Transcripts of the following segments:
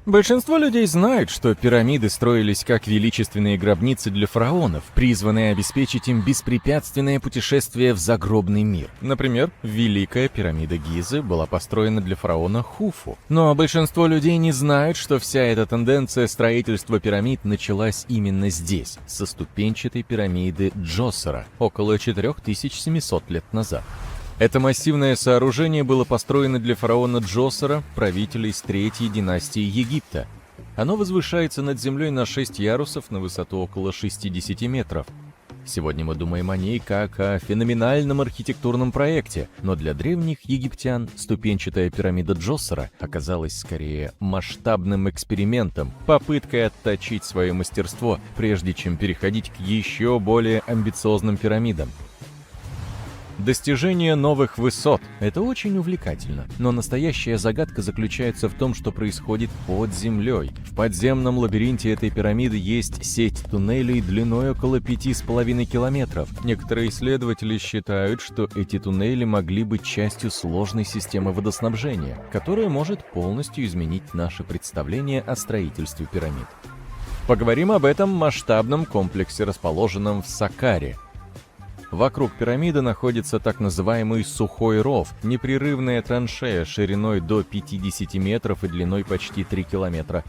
Большинство людей знают, что пирамиды строились как величественные гробницы для фараонов, призванные обеспечить им беспрепятственное путешествие в загробный мир. Например, Великая пирамида Гизы была построена для фараона Хуфу. Но большинство людей не знают, что вся эта тенденция строительства пирамид началась именно здесь, со ступенчатой пирамиды Джосера, около 4700 лет назад. Это массивное сооружение было построено для фараона Джосера, правителя из третьей династии Египта. Оно возвышается над землей на 6 ярусов на высоту около 60 метров. Сегодня мы думаем о ней как о феноменальном архитектурном проекте, но для древних египтян ступенчатая пирамида Джосера оказалась скорее масштабным экспериментом, попыткой отточить свое мастерство, прежде чем переходить к еще более амбициозным пирамидам. Достижение новых высот – это очень увлекательно, но настоящая загадка заключается в том, что происходит под землей. В подземном лабиринте этой пирамиды есть сеть туннелей длиной около 5,5 километров. Некоторые исследователи считают, что эти туннели могли быть частью сложной системы водоснабжения, которая может полностью изменить наше представление о строительстве пирамид. Поговорим об этом масштабном комплексе, расположенном в Саккаре. Вокруг пирамиды находится так называемый сухой ров, непрерывная траншея шириной до 50 метров и длиной почти 3 километра.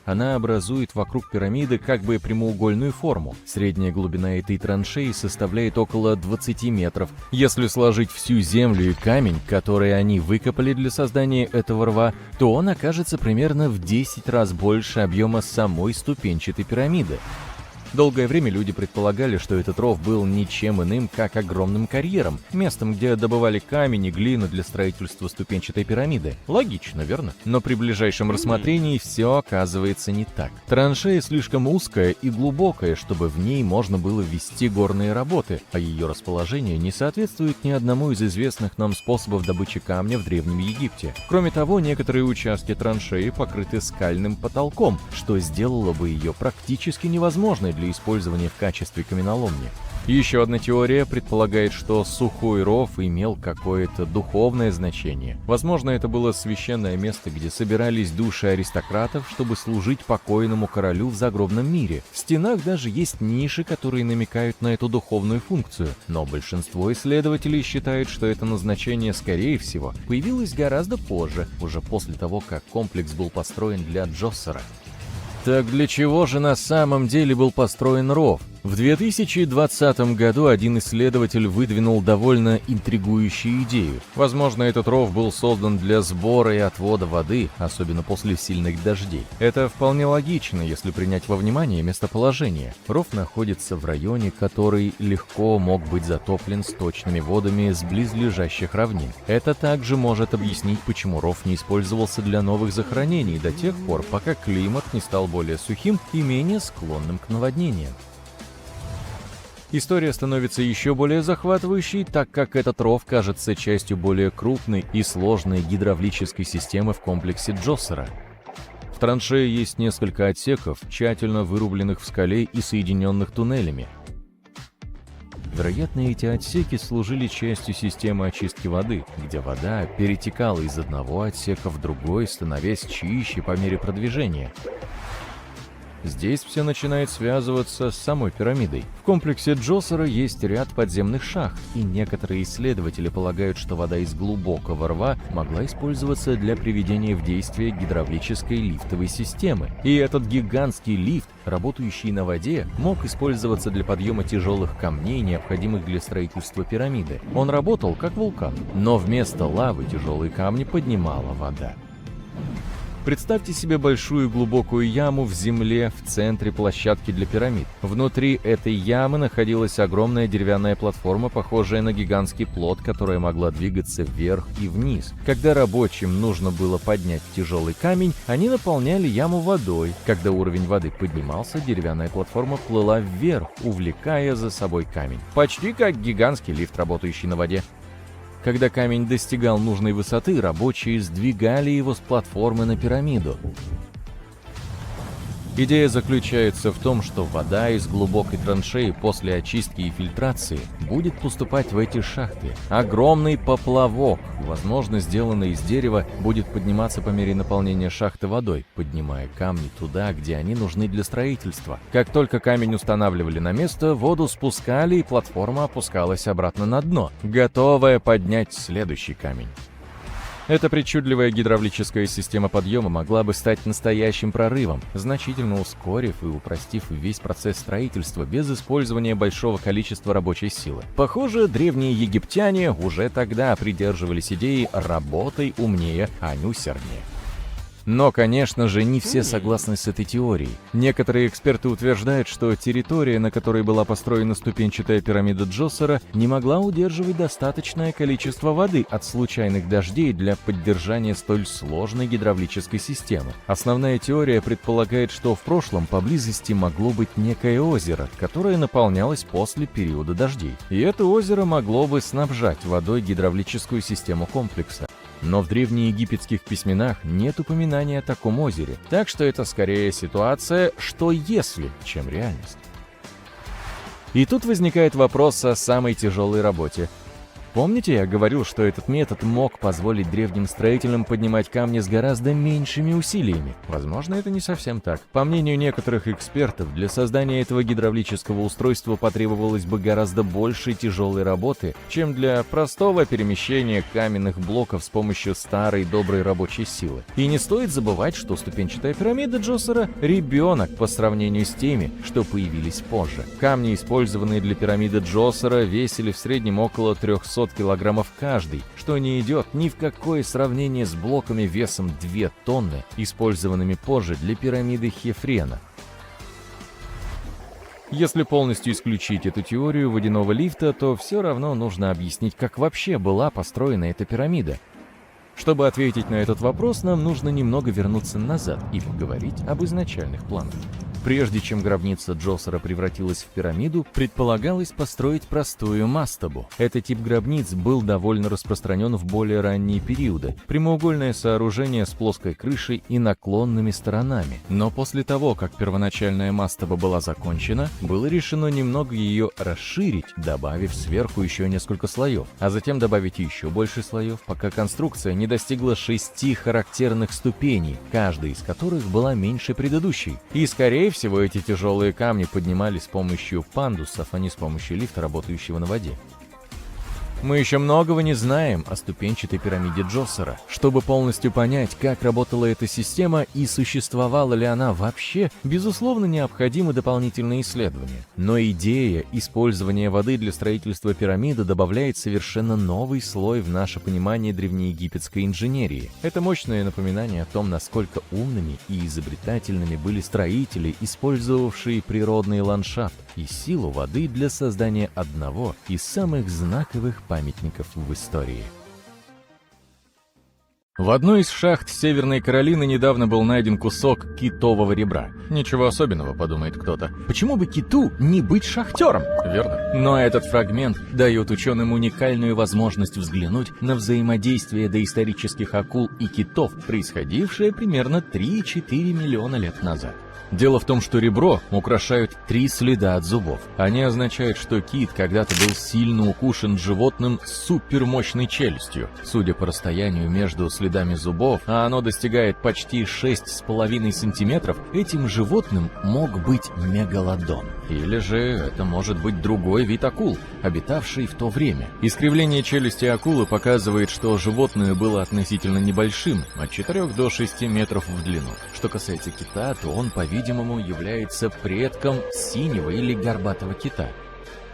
Она образует вокруг пирамиды как бы прямоугольную форму. Средняя глубина этой траншеи составляет около 20 метров. Если сложить всю землю и камень, который они выкопали для создания этого рва, то он окажется примерно в 10 раз больше объема самой ступенчатой пирамиды. Долгое время люди предполагали, что этот ров был ничем иным, как огромным карьером, местом, где добывали камень и глину для строительства ступенчатой пирамиды. Логично, верно? Но при ближайшем рассмотрении все оказывается не так. Траншея слишком узкая и глубокая, чтобы в ней можно было вести горные работы, а ее расположение не соответствует ни одному из известных нам способов добычи камня в Древнем Египте. Кроме того, некоторые участки траншеи покрыты скальным потолком, что сделало бы ее практически невозможной для использования в качестве каменоломни. Еще одна теория предполагает, что сухой ров имел какое-то духовное значение. Возможно, это было священное место, где собирались души аристократов, чтобы служить покойному королю в загробном мире. В стенах даже есть ниши, которые намекают на эту духовную функцию. Но большинство исследователей считают, что это назначение, скорее всего, появилось гораздо позже, уже после того, как комплекс был построен для Джосера. Так для чего же на самом деле был построен ров? В 2020 году один исследователь выдвинул довольно интригующую идею. Возможно, этот ров был создан для сбора и отвода воды, особенно после сильных дождей. Это вполне логично, если принять во внимание местоположение. Ров находится в районе, который легко мог быть затоплен сточными водами с близлежащих равнин. Это также может объяснить, почему ров не использовался для новых захоронений до тех пор, пока климат не стал более сухим и менее склонным к наводнениям. История становится еще более захватывающей, так как этот ров кажется частью более крупной и сложной гидравлической системы в комплексе Джосера. В траншее есть несколько отсеков, тщательно вырубленных в скале и соединенных туннелями. Вероятно, эти отсеки служили частью системы очистки воды, где вода перетекала из одного отсека в другой, становясь чище по мере продвижения. Здесь все начинает связываться с самой пирамидой. В комплексе Джосера есть ряд подземных шахт, и некоторые исследователи полагают, что вода из глубокого рва могла использоваться для приведения в действие гидравлической лифтовой системы. И этот гигантский лифт, работающий на воде, мог использоваться для подъема тяжелых камней, необходимых для строительства пирамиды. Он работал как вулкан, но вместо лавы тяжелые камни поднимала вода. Представьте себе большую глубокую яму в земле в центре площадки для пирамид. Внутри этой ямы находилась огромная деревянная платформа, похожая на гигантский плот, которая могла двигаться вверх и вниз. Когда рабочим нужно было поднять тяжелый камень, они наполняли яму водой. Когда уровень воды поднимался, деревянная платформа плыла вверх, увлекая за собой камень. Почти как гигантский лифт, работающий на воде. Когда камень достигал нужной высоты, рабочие сдвигали его с платформы на пирамиду. Идея заключается в том, что вода из глубокой траншеи после очистки и фильтрации будет поступать в эти шахты. Огромный поплавок, возможно, сделанный из дерева, будет подниматься по мере наполнения шахты водой, поднимая камни туда, где они нужны для строительства. Как только камень устанавливали на место, воду спускали, и платформа опускалась обратно на дно, готовая поднять следующий камень. Эта причудливая гидравлическая система подъема могла бы стать настоящим прорывом, значительно ускорив и упростив весь процесс строительства без использования большого количества рабочей силы. Похоже, древние египтяне уже тогда придерживались идеи «работай умнее, а не усерднее». Но, конечно же, не все согласны с этой теорией. Некоторые эксперты утверждают, что территория, на которой была построена ступенчатая пирамида Джосера, не могла удерживать достаточное количество воды от случайных дождей для поддержания столь сложной гидравлической системы. Основная теория предполагает, что в прошлом поблизости могло быть некое озеро, которое наполнялось после периода дождей. И это озеро могло бы снабжать водой гидравлическую систему комплекса. Но в древнеегипетских письменах нет упоминания о таком озере, так что это скорее ситуация «что если», чем реальность. И тут возникает вопрос о самой тяжелой работе. Помните, я говорил, что этот метод мог позволить древним строителям поднимать камни с гораздо меньшими усилиями? Возможно, это не совсем так. По мнению некоторых экспертов, для создания этого гидравлического устройства потребовалось бы гораздо больше тяжелой работы, чем для простого перемещения каменных блоков с помощью старой доброй рабочей силы. И не стоит забывать, что ступенчатая пирамида Джосера — ребенок по сравнению с теми, что появились позже. Камни, использованные для пирамиды Джосера, весили в среднем около 300 килограммов каждый, что не идет ни в какое сравнение с блоками весом 2 тонны, использованными позже для пирамиды Хефрена. Если полностью исключить эту теорию водяного лифта, то все равно нужно объяснить, как вообще была построена эта пирамида. Чтобы ответить на этот вопрос, нам нужно немного вернуться назад и поговорить об изначальных планах. Прежде чем гробница Джосера превратилась в пирамиду, предполагалось построить простую мастабу. Этот тип гробниц был довольно распространен в более ранние периоды. Прямоугольное сооружение с плоской крышей и наклонными сторонами. Но после того, как первоначальная мастаба была закончена, было решено немного ее расширить, добавив сверху еще несколько слоев, а затем добавить еще больше слоев, пока конструкция не достигла 6 характерных ступеней, каждая из которых была меньше предыдущей. И, скорее всего, эти тяжелые камни поднимались с помощью пандусов, а не с помощью лифта, работающего на воде. Мы еще многого не знаем о ступенчатой пирамиде Джосера. Чтобы полностью понять, как работала эта система и существовала ли она вообще, безусловно, необходимы дополнительные исследования. Но идея использования воды для строительства пирамиды добавляет совершенно новый слой в наше понимание древнеегипетской инженерии. Это мощное напоминание о том, насколько умными и изобретательными были строители, использовавшие природный ландшафт и силу воды для создания одного из самых знаковых памятников в истории. В одной из шахт Северной Каролины недавно был найден кусок китового ребра. Ничего особенного, подумает кто-то. Почему бы киту не быть шахтером? Верно. Но этот фрагмент дает ученым уникальную возможность взглянуть на взаимодействие доисторических акул и китов, происходившее примерно 3-4 миллиона лет назад. Дело в том, что ребро украшают 3 следа от зубов. Они означают, что кит когда-то был сильно укушен животным с супермощной челюстью. Судя по расстоянию между следами зубов, а оно достигает почти 6,5 сантиметров, этим животным мог быть мегалодон. Или же это может быть другой вид акул, обитавший в то время. Искривление челюсти акулы показывает, что животное было относительно небольшим, от 4 до 6 метров в длину. Что касается кита, то он, по-видимому, является предком синего или горбатого кита.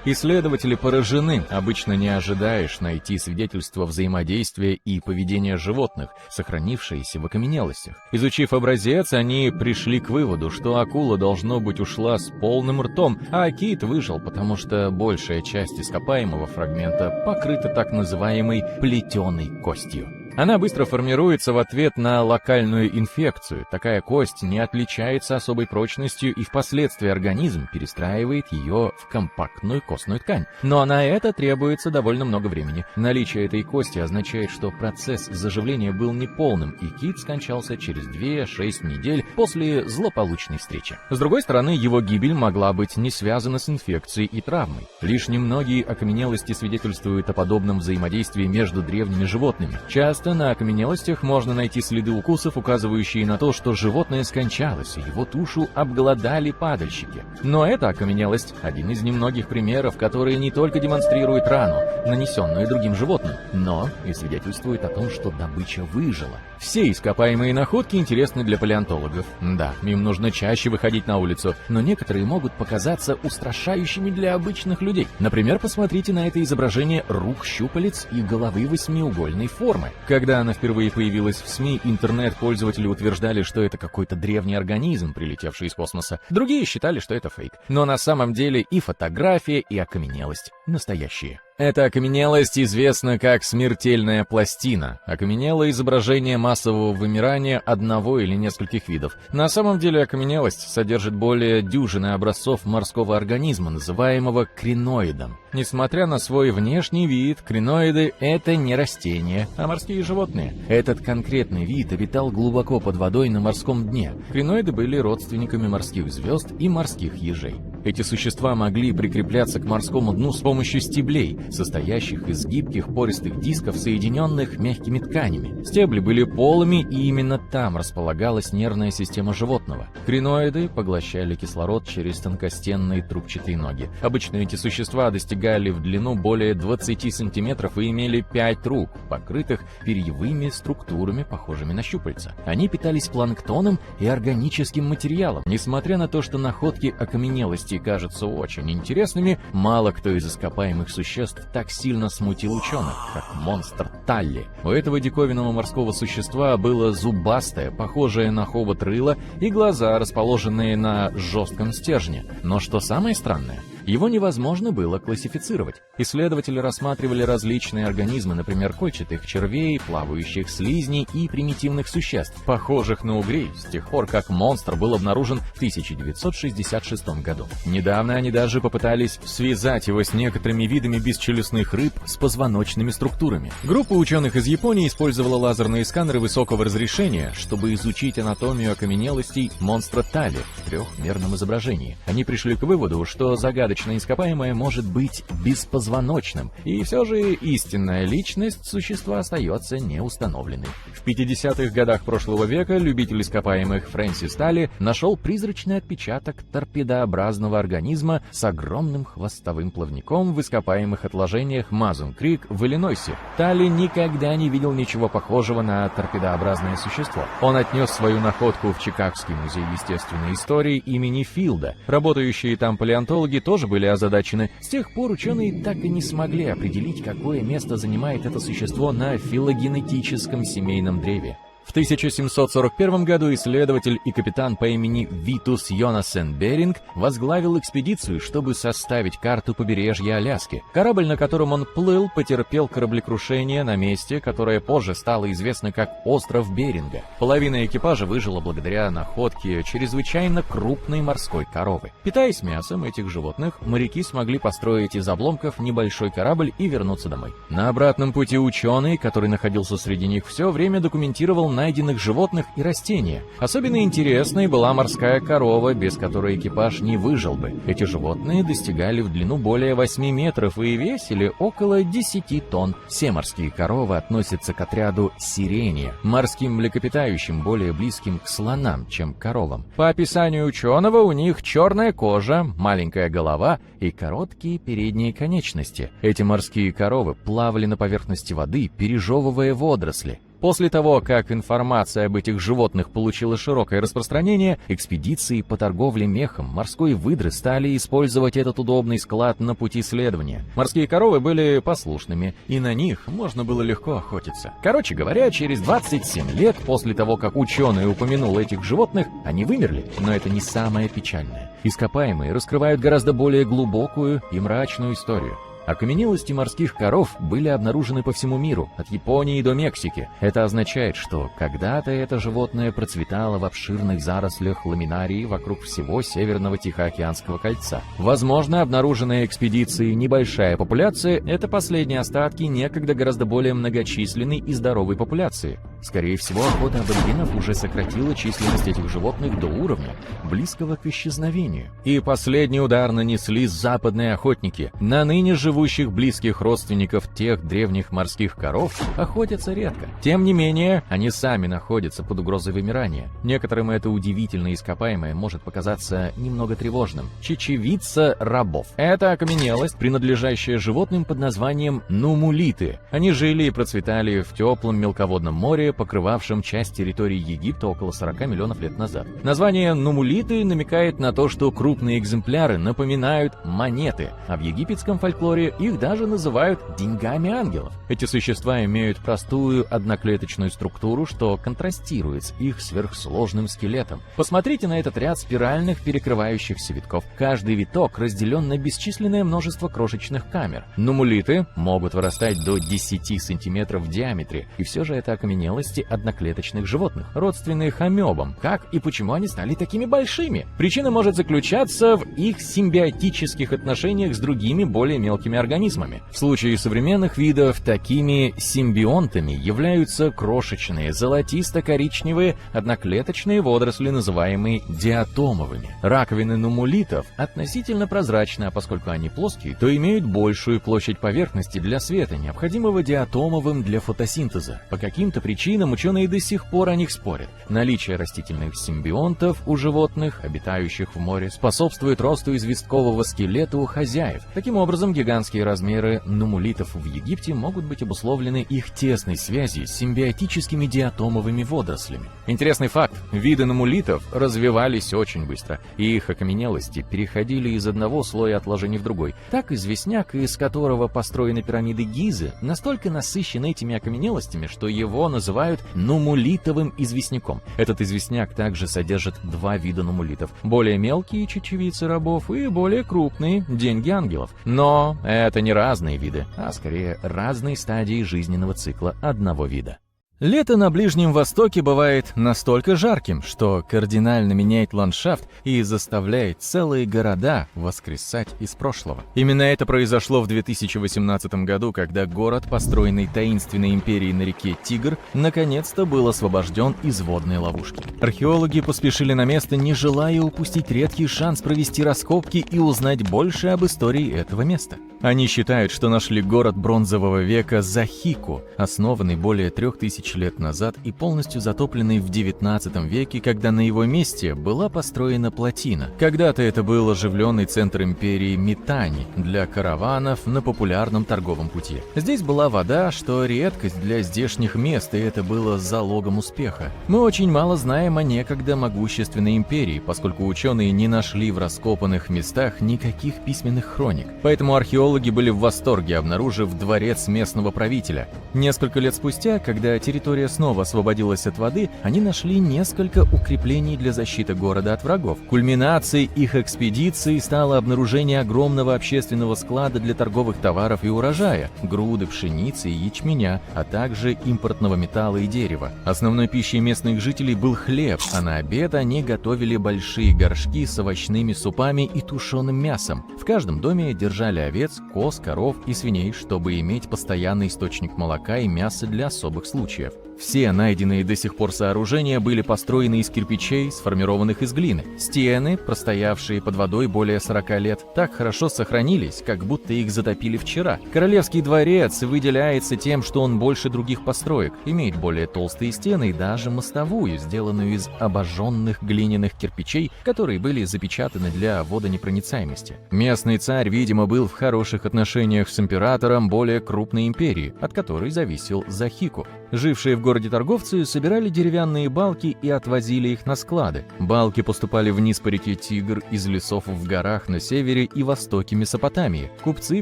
Исследователи поражены, обычно не ожидаешь найти свидетельства взаимодействия и поведения животных, сохранившиеся в окаменелостях. Изучив образец, они пришли к выводу, что акула, должно быть, ушла с полным ртом, а кит выжил, потому что большая часть ископаемого фрагмента покрыта так называемой плетеной костью. Она быстро формируется в ответ на локальную инфекцию. Такая кость не отличается особой прочностью, и впоследствии организм перестраивает ее в компактную костную ткань. Но на это требуется довольно много времени. Наличие этой кости означает, что процесс заживления был неполным, и Кит скончался через 2-6 недель после злополучной встречи. С другой стороны, его гибель могла быть не связана с инфекцией и травмой. Лишь немногие окаменелости свидетельствуют о подобном взаимодействии между древними животными. Часто на окаменелостях можно найти следы укусов, указывающие на то, что животное скончалось, и его тушу обглодали падальщики. Но эта окаменелость – один из немногих примеров, которые не только демонстрируют рану, нанесенную другим животным, но и свидетельствуют о том, что добыча выжила. Все ископаемые находки интересны для палеонтологов. Да, им нужно чаще выходить на улицу, но некоторые могут показаться устрашающими для обычных людей. Например, посмотрите на это изображение рук, щупалец и головы восьмиугольной формы. Когда она впервые появилась в СМИ, интернет-пользователи утверждали, что это какой-то древний организм, прилетевший из космоса. Другие считали, что это фейк. Но на самом деле и фотография, и окаменелость настоящие. Эта окаменелость известна как смертельная пластина. Окаменелое изображение массового вымирания одного или нескольких видов. На самом деле окаменелость содержит более дюжины образцов морского организма, называемого криноидом. Несмотря на свой внешний вид, криноиды — это не растения, а морские животные. Этот конкретный вид обитал глубоко под водой на морском дне. Криноиды были родственниками морских звезд и морских ежей. Эти существа могли прикрепляться к морскому дну с помощью стеблей, состоящих из гибких пористых дисков, соединенных мягкими тканями. Стебли были полыми, и именно там располагалась нервная система животного. Криноиды поглощали кислород через тонкостенные трубчатые ноги. Обычно эти существа достигали в длину более 20 сантиметров и имели 5 рук, покрытых перьевыми структурами, похожими на щупальца. Они питались планктоном и органическим материалом. Несмотря на то, что находки окаменелости кажутся очень интересными, мало кто из ископаемых существ так сильно смутил ученых, как монстр Талли. У этого диковинного морского существа было зубастое, похожее на хобот рыло, и глаза, расположенные на жестком стержне. Но что самое странное, его невозможно было классифицировать. Исследователи рассматривали различные организмы, например, кольчатых червей, плавающих слизней и примитивных существ, похожих на угрей, с тех пор, как монстр был обнаружен в 1966 году. Недавно они даже попытались связать его с некоторыми видами бесчелюстных рыб с позвоночными структурами. Группа ученых из Японии использовала лазерные сканеры высокого разрешения, чтобы изучить анатомию окаменелостей монстра Талли в трехмерном изображении. Они пришли к выводу, что загадочное ископаемое может быть беспозвоночным, и все же истинная личность существа остается неустановленной. В 50-х годах прошлого века любитель ископаемых Фрэнсис Талли нашел призрачный отпечаток торпедообразного организма с огромным хвостовым плавником в ископаемых отложениях Мазун-Крик в Иллинойсе. Талли никогда не видел ничего похожего на торпедообразное существо. Он отнес свою находку в Чикагский музей естественной истории имени Филда. Работающие там палеонтологи тоже были озадачены. С тех пор ученые так и не смогли определить, какое место занимает это существо на филогенетическом семейном древе. В 1741 году исследователь и капитан по имени Витус Йонасен Беринг возглавил экспедицию, чтобы составить карту побережья Аляски. Корабль, на котором он плыл, потерпел кораблекрушение на месте, которое позже стало известно как остров Беринга. Половина экипажа выжила благодаря находке чрезвычайно крупной морской коровы. Питаясь мясом этих животных, моряки смогли построить из обломков небольшой корабль и вернуться домой. На обратном пути ученый, который находился среди них, все время документировал найденных животных и растения. Особенно интересной была морская корова, без которой экипаж не выжил бы. Эти животные достигали в длину более 8 метров и весили около 10 тонн. Все морские коровы относятся к отряду сирения, морским млекопитающим, более близким к слонам, чем к коровам. По описанию ученого, у них черная кожа, маленькая голова и короткие передние конечности. Эти морские коровы плавали на поверхности воды, пережевывая водоросли. После того, как информация об этих животных получила широкое распространение, экспедиции по торговле мехом морской выдры стали использовать этот удобный склад на пути следования. Морские коровы были послушными, и на них можно было легко охотиться. Короче говоря, через 27 лет после того, как ученый упомянул этих животных, они вымерли. Но это не самое печальное. Ископаемые раскрывают гораздо более глубокую и мрачную историю. Окаменелости морских коров были обнаружены по всему миру, от Японии до Мексики. Это означает, что когда-то это животное процветало в обширных зарослях ламинарии вокруг всего северного Тихоокеанского кольца. Возможно, обнаруженная экспедицией небольшая популяция – это последние остатки некогда гораздо более многочисленной и здоровой популяции. Скорее всего, охота аборигенов уже сократила численность этих животных до уровня, близкого к исчезновению. И последний удар нанесли западные охотники. На ныне живущих близких родственников тех древних морских коров охотятся редко. Тем не менее, они сами находятся под угрозой вымирания. Некоторым это удивительное ископаемое может показаться немного тревожным. Чечевица рабов. Это окаменелость, принадлежащая животным под названием нумулиты. Они жили и процветали в теплом мелководном море, покрывавшем часть территории Египта около 40 миллионов лет назад. Название нумулиты намекает на то, что крупные экземпляры напоминают монеты, а в египетском фольклоре их даже называют деньгами ангелов. Эти существа имеют простую одноклеточную структуру, что контрастирует с их сверхсложным скелетом. Посмотрите на этот ряд спиральных перекрывающихся витков. Каждый виток разделен на бесчисленное множество крошечных камер. Нумулиты могут вырастать до 10 сантиметров в диаметре, и все же это окаменелости одноклеточных животных, родственных амебам. Как и почему они стали такими большими? Причина может заключаться в их симбиотических отношениях с другими более мелкими организмами. В случае современных видов такими симбионтами являются крошечные золотисто-коричневые одноклеточные водоросли, называемые диатомовыми. Раковины нумулитов относительно прозрачны, а поскольку они плоские, то имеют большую площадь поверхности для света, необходимого диатомовым для фотосинтеза. По каким-то причинам ученые до сих пор о них спорят. Наличие растительных симбионтов у животных, обитающих в море, способствует росту известкового скелета у хозяев. Таким образом, гигантские размеры нумулитов в Египте могут быть обусловлены их тесной связью с симбиотическими диатомовыми водорослями. Интересный факт: виды нумулитов развивались очень быстро, и их окаменелости переходили из одного слоя отложений в другой. Так известняк, из которого построены пирамиды Гизы, настолько насыщен этими окаменелостями, что его называют нумулитовым известняком. Этот известняк также содержит два вида нумулитов: более мелкие чечевицы рабов и более крупные деньги ангелов. Но это не разные виды, а скорее разные стадии жизненного цикла одного вида. Лето на Ближнем Востоке бывает настолько жарким, что кардинально меняет ландшафт и заставляет целые города воскресать из прошлого. Именно это произошло в 2018 году, когда город, построенный таинственной империей на реке Тигр, наконец-то был освобожден из водной ловушки. Археологи поспешили на место, не желая упустить редкий шанс провести раскопки и узнать больше об истории этого места. Они считают, что нашли город бронзового века Захику, основанный более 3000 лет назад и полностью затопленный в 19 веке, когда на его месте была построена плотина. Когда-то это был оживленный центр империи Митани для караванов на популярном торговом пути. Здесь была вода, что редкость для здешних мест, и это было залогом успеха. Мы очень мало знаем о некогда могущественной империи, поскольку ученые не нашли в раскопанных местах никаких письменных хроник. Поэтому археологи были в восторге, обнаружив дворец местного правителя. Несколько лет спустя, когда территория снова освободилась от воды, они нашли несколько укреплений для защиты города от врагов. Кульминацией их экспедиции стало обнаружение огромного общественного склада для торговых товаров и урожая, груды пшеницы и ячменя, а также импортного металла и дерева. Основной пищей местных жителей был хлеб, а на обед они готовили большие горшки с овощными супами и тушеным мясом. В каждом доме держали овец, коз, коров и свиней, чтобы иметь постоянный источник молока и мяса для особых случаев. Все найденные до сих пор сооружения были построены из кирпичей, сформированных из глины. Стены, простоявшие под водой более 40 лет, так хорошо сохранились, как будто их затопили вчера. Королевский дворец выделяется тем, что он больше других построек, имеет более толстые стены и даже мостовую, сделанную из обожженных глиняных кирпичей, которые были запечатаны для водонепроницаемости. Местный царь, видимо, был в хороших отношениях с императором более крупной империи, от которой зависел Захику. Жившие в городе торговцы собирали деревянные балки и отвозили их на склады. Балки поступали вниз по реке Тигр из лесов в горах на севере и востоке Месопотамии. Купцы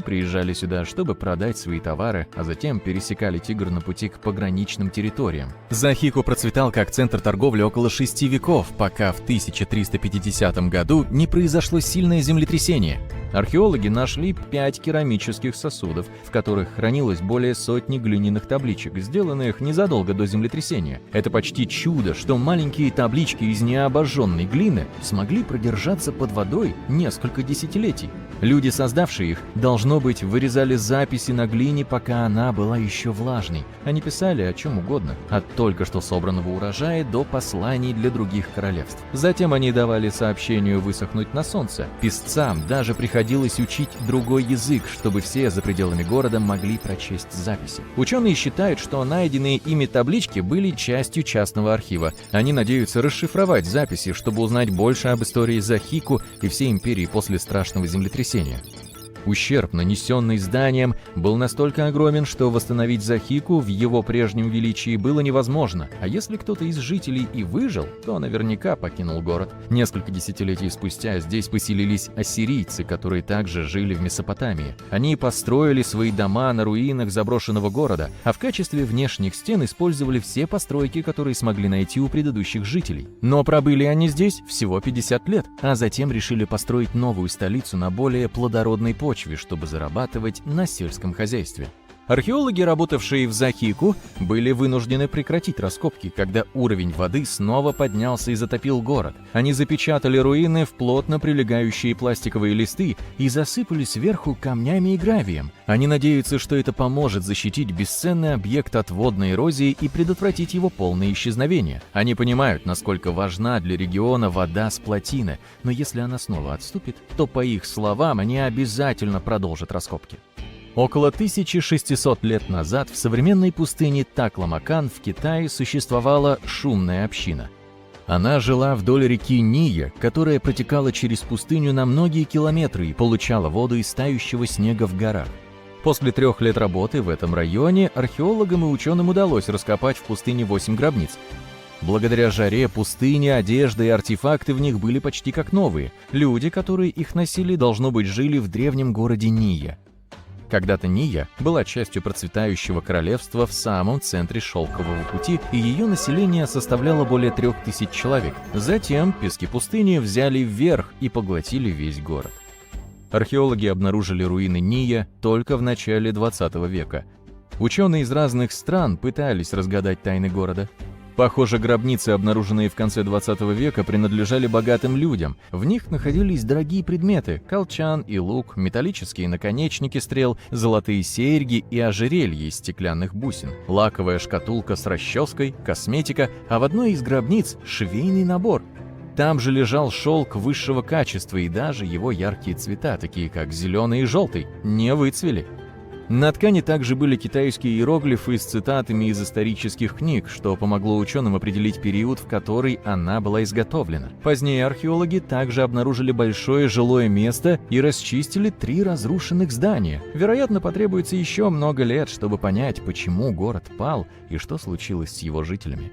приезжали сюда, чтобы продать свои товары, а затем пересекали Тигр на пути к пограничным территориям. Захику процветал как центр торговли около 6 веков, пока в 1350 году не произошло сильное землетрясение. Археологи нашли 5 керамических сосудов, в которых хранилось более сотни глиняных табличек, сделанных незадолго до землетрясения. Это почти чудо, что маленькие таблички из необожженной глины смогли продержаться под водой несколько десятилетий. Люди, создавшие их, должно быть, вырезали записи на глине, пока она была еще влажной. Они писали о чем угодно, от только что собранного урожая до посланий для других королевств. Затем они давали сообщению высохнуть на солнце. Писцам даже приходилось учить другой язык, чтобы все за пределами города могли прочесть записи. Ученые считают, что найденные ими таблички были частью частного архива. Они надеются расшифровать записи, чтобы узнать больше об истории Захику и всей империи после страшного землетрясения. Ущерб, нанесенный зданием, был настолько огромен, что восстановить Захику в его прежнем величии было невозможно, а если кто-то из жителей и выжил, то наверняка покинул город. Несколько десятилетий спустя здесь поселились ассирийцы, которые также жили в Месопотамии. Они построили свои дома на руинах заброшенного города, а в качестве внешних стен использовали все постройки, которые смогли найти у предыдущих жителей. Но пробыли они здесь всего 50 лет, а затем решили построить новую столицу на более плодородной почве, чтобы зарабатывать на сельском хозяйстве. Археологи, работавшие в Захику, были вынуждены прекратить раскопки, когда уровень воды снова поднялся и затопил город. Они запечатали руины в плотно прилегающие пластиковые листы и засыпали сверху камнями и гравием. Они надеются, что это поможет защитить бесценный объект от водной эрозии и предотвратить его полное исчезновение. Они понимают, насколько важна для региона вода с плотины, но если она снова отступит, то, по их словам, они обязательно продолжат раскопки. Около 1600 лет назад в современной пустыне Такламакан в Китае существовала шумная община. Она жила вдоль реки Ния, которая протекала через пустыню на многие километры и получала воду из тающего снега в горах. После 3 лет работы в этом районе археологам и ученым удалось раскопать в пустыне 8 гробниц. Благодаря жаре пустыни, одежда и артефакты в них были почти как новые. Люди, которые их носили, должно быть, жили в древнем городе Ния. Когда-то Ния была частью процветающего королевства в самом центре Шелкового пути, и ее население составляло более 3000 человек. Затем пески пустыни взяли вверх и поглотили весь город. Археологи обнаружили руины Ния только в начале 20 века. Ученые из разных стран пытались разгадать тайны города. Похоже, гробницы, обнаруженные в конце 20 века, принадлежали богатым людям. В них находились дорогие предметы – колчан и лук, металлические наконечники стрел, золотые серьги и ожерелья из стеклянных бусин, лаковая шкатулка с расческой, косметика, а в одной из гробниц – швейный набор. Там же лежал шелк высшего качества, и даже его яркие цвета, такие как зеленый и желтый, не выцвели. На ткани также были китайские иероглифы с цитатами из исторических книг, что помогло ученым определить период, в который она была изготовлена. Позднее археологи также обнаружили большое жилое место и расчистили 3 разрушенных здания. Вероятно, потребуется еще много лет, чтобы понять, почему город пал и что случилось с его жителями.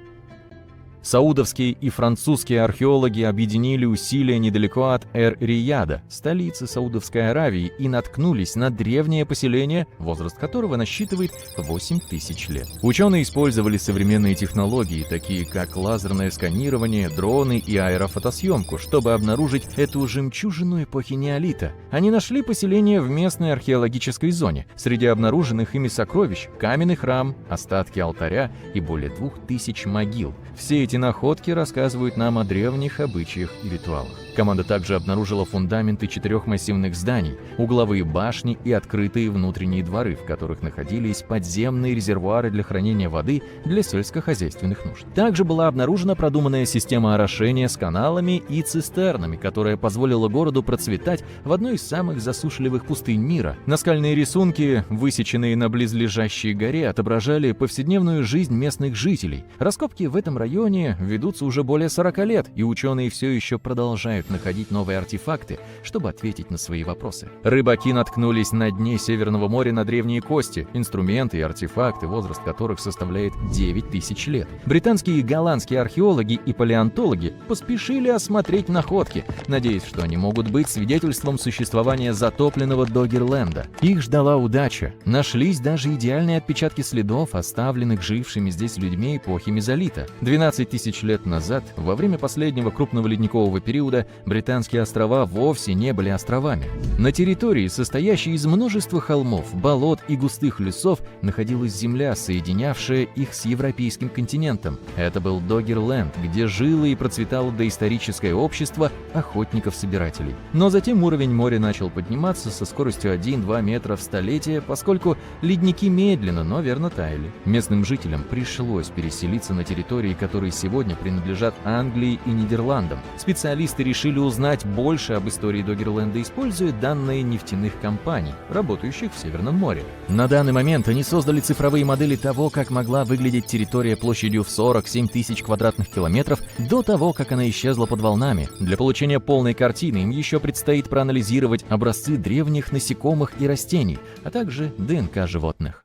Саудовские и французские археологи объединили усилия недалеко от Эр-Рияда, столицы Саудовской Аравии, и наткнулись на древнее поселение, возраст которого насчитывает 8000 лет. Ученые использовали современные технологии, такие как лазерное сканирование, дроны и аэрофотосъемку, чтобы обнаружить эту жемчужину эпохи неолита. Они нашли поселение в местной археологической зоне. Среди обнаруженных ими сокровищ – каменный храм, остатки алтаря и более 2000 могил. Все эти находки рассказывают нам о древних обычаях и ритуалах. Команда также обнаружила фундаменты 4 массивных зданий, угловые башни и открытые внутренние дворы, в которых находились подземные резервуары для хранения воды для сельскохозяйственных нужд. Также была обнаружена продуманная система орошения с каналами и цистернами, которая позволила городу процветать в одной из самых засушливых пустынь мира. Наскальные рисунки, высеченные на близлежащей горе, отображали повседневную жизнь местных жителей. Раскопки в этом районе ведутся уже более 40 лет, и ученые все еще продолжают находить новые артефакты, чтобы ответить на свои вопросы. Рыбаки наткнулись на дне Северного моря на древние кости, инструменты и артефакты, возраст которых составляет 9000 лет. Британские и голландские археологи и палеонтологи поспешили осмотреть находки, надеясь, что они могут быть свидетельством существования затопленного Догерленда. Их ждала удача. Нашлись даже идеальные отпечатки следов, оставленных жившими здесь людьми эпохи мезолита. 12 5000 лет назад, во время последнего крупного ледникового периода, британские острова вовсе не были островами. На территории, состоящей из множества холмов, болот и густых лесов, находилась земля, соединявшая их с европейским континентом. Это был Доггерленд, где жило и процветало доисторическое общество охотников-собирателей. Но затем уровень моря начал подниматься со скоростью 1-2 метра в столетие, поскольку ледники медленно, но верно таяли. Местным жителям пришлось переселиться на территории, которые сегодня принадлежат Англии и Нидерландам. Специалисты решили узнать больше об истории Доггерленда, используя данные нефтяных компаний, работающих в Северном море. На данный момент они создали цифровые модели того, как могла выглядеть территория площадью в 47 тысяч квадратных километров до того, как она исчезла под волнами. Для получения полной картины им еще предстоит проанализировать образцы древних насекомых и растений, а также ДНК животных.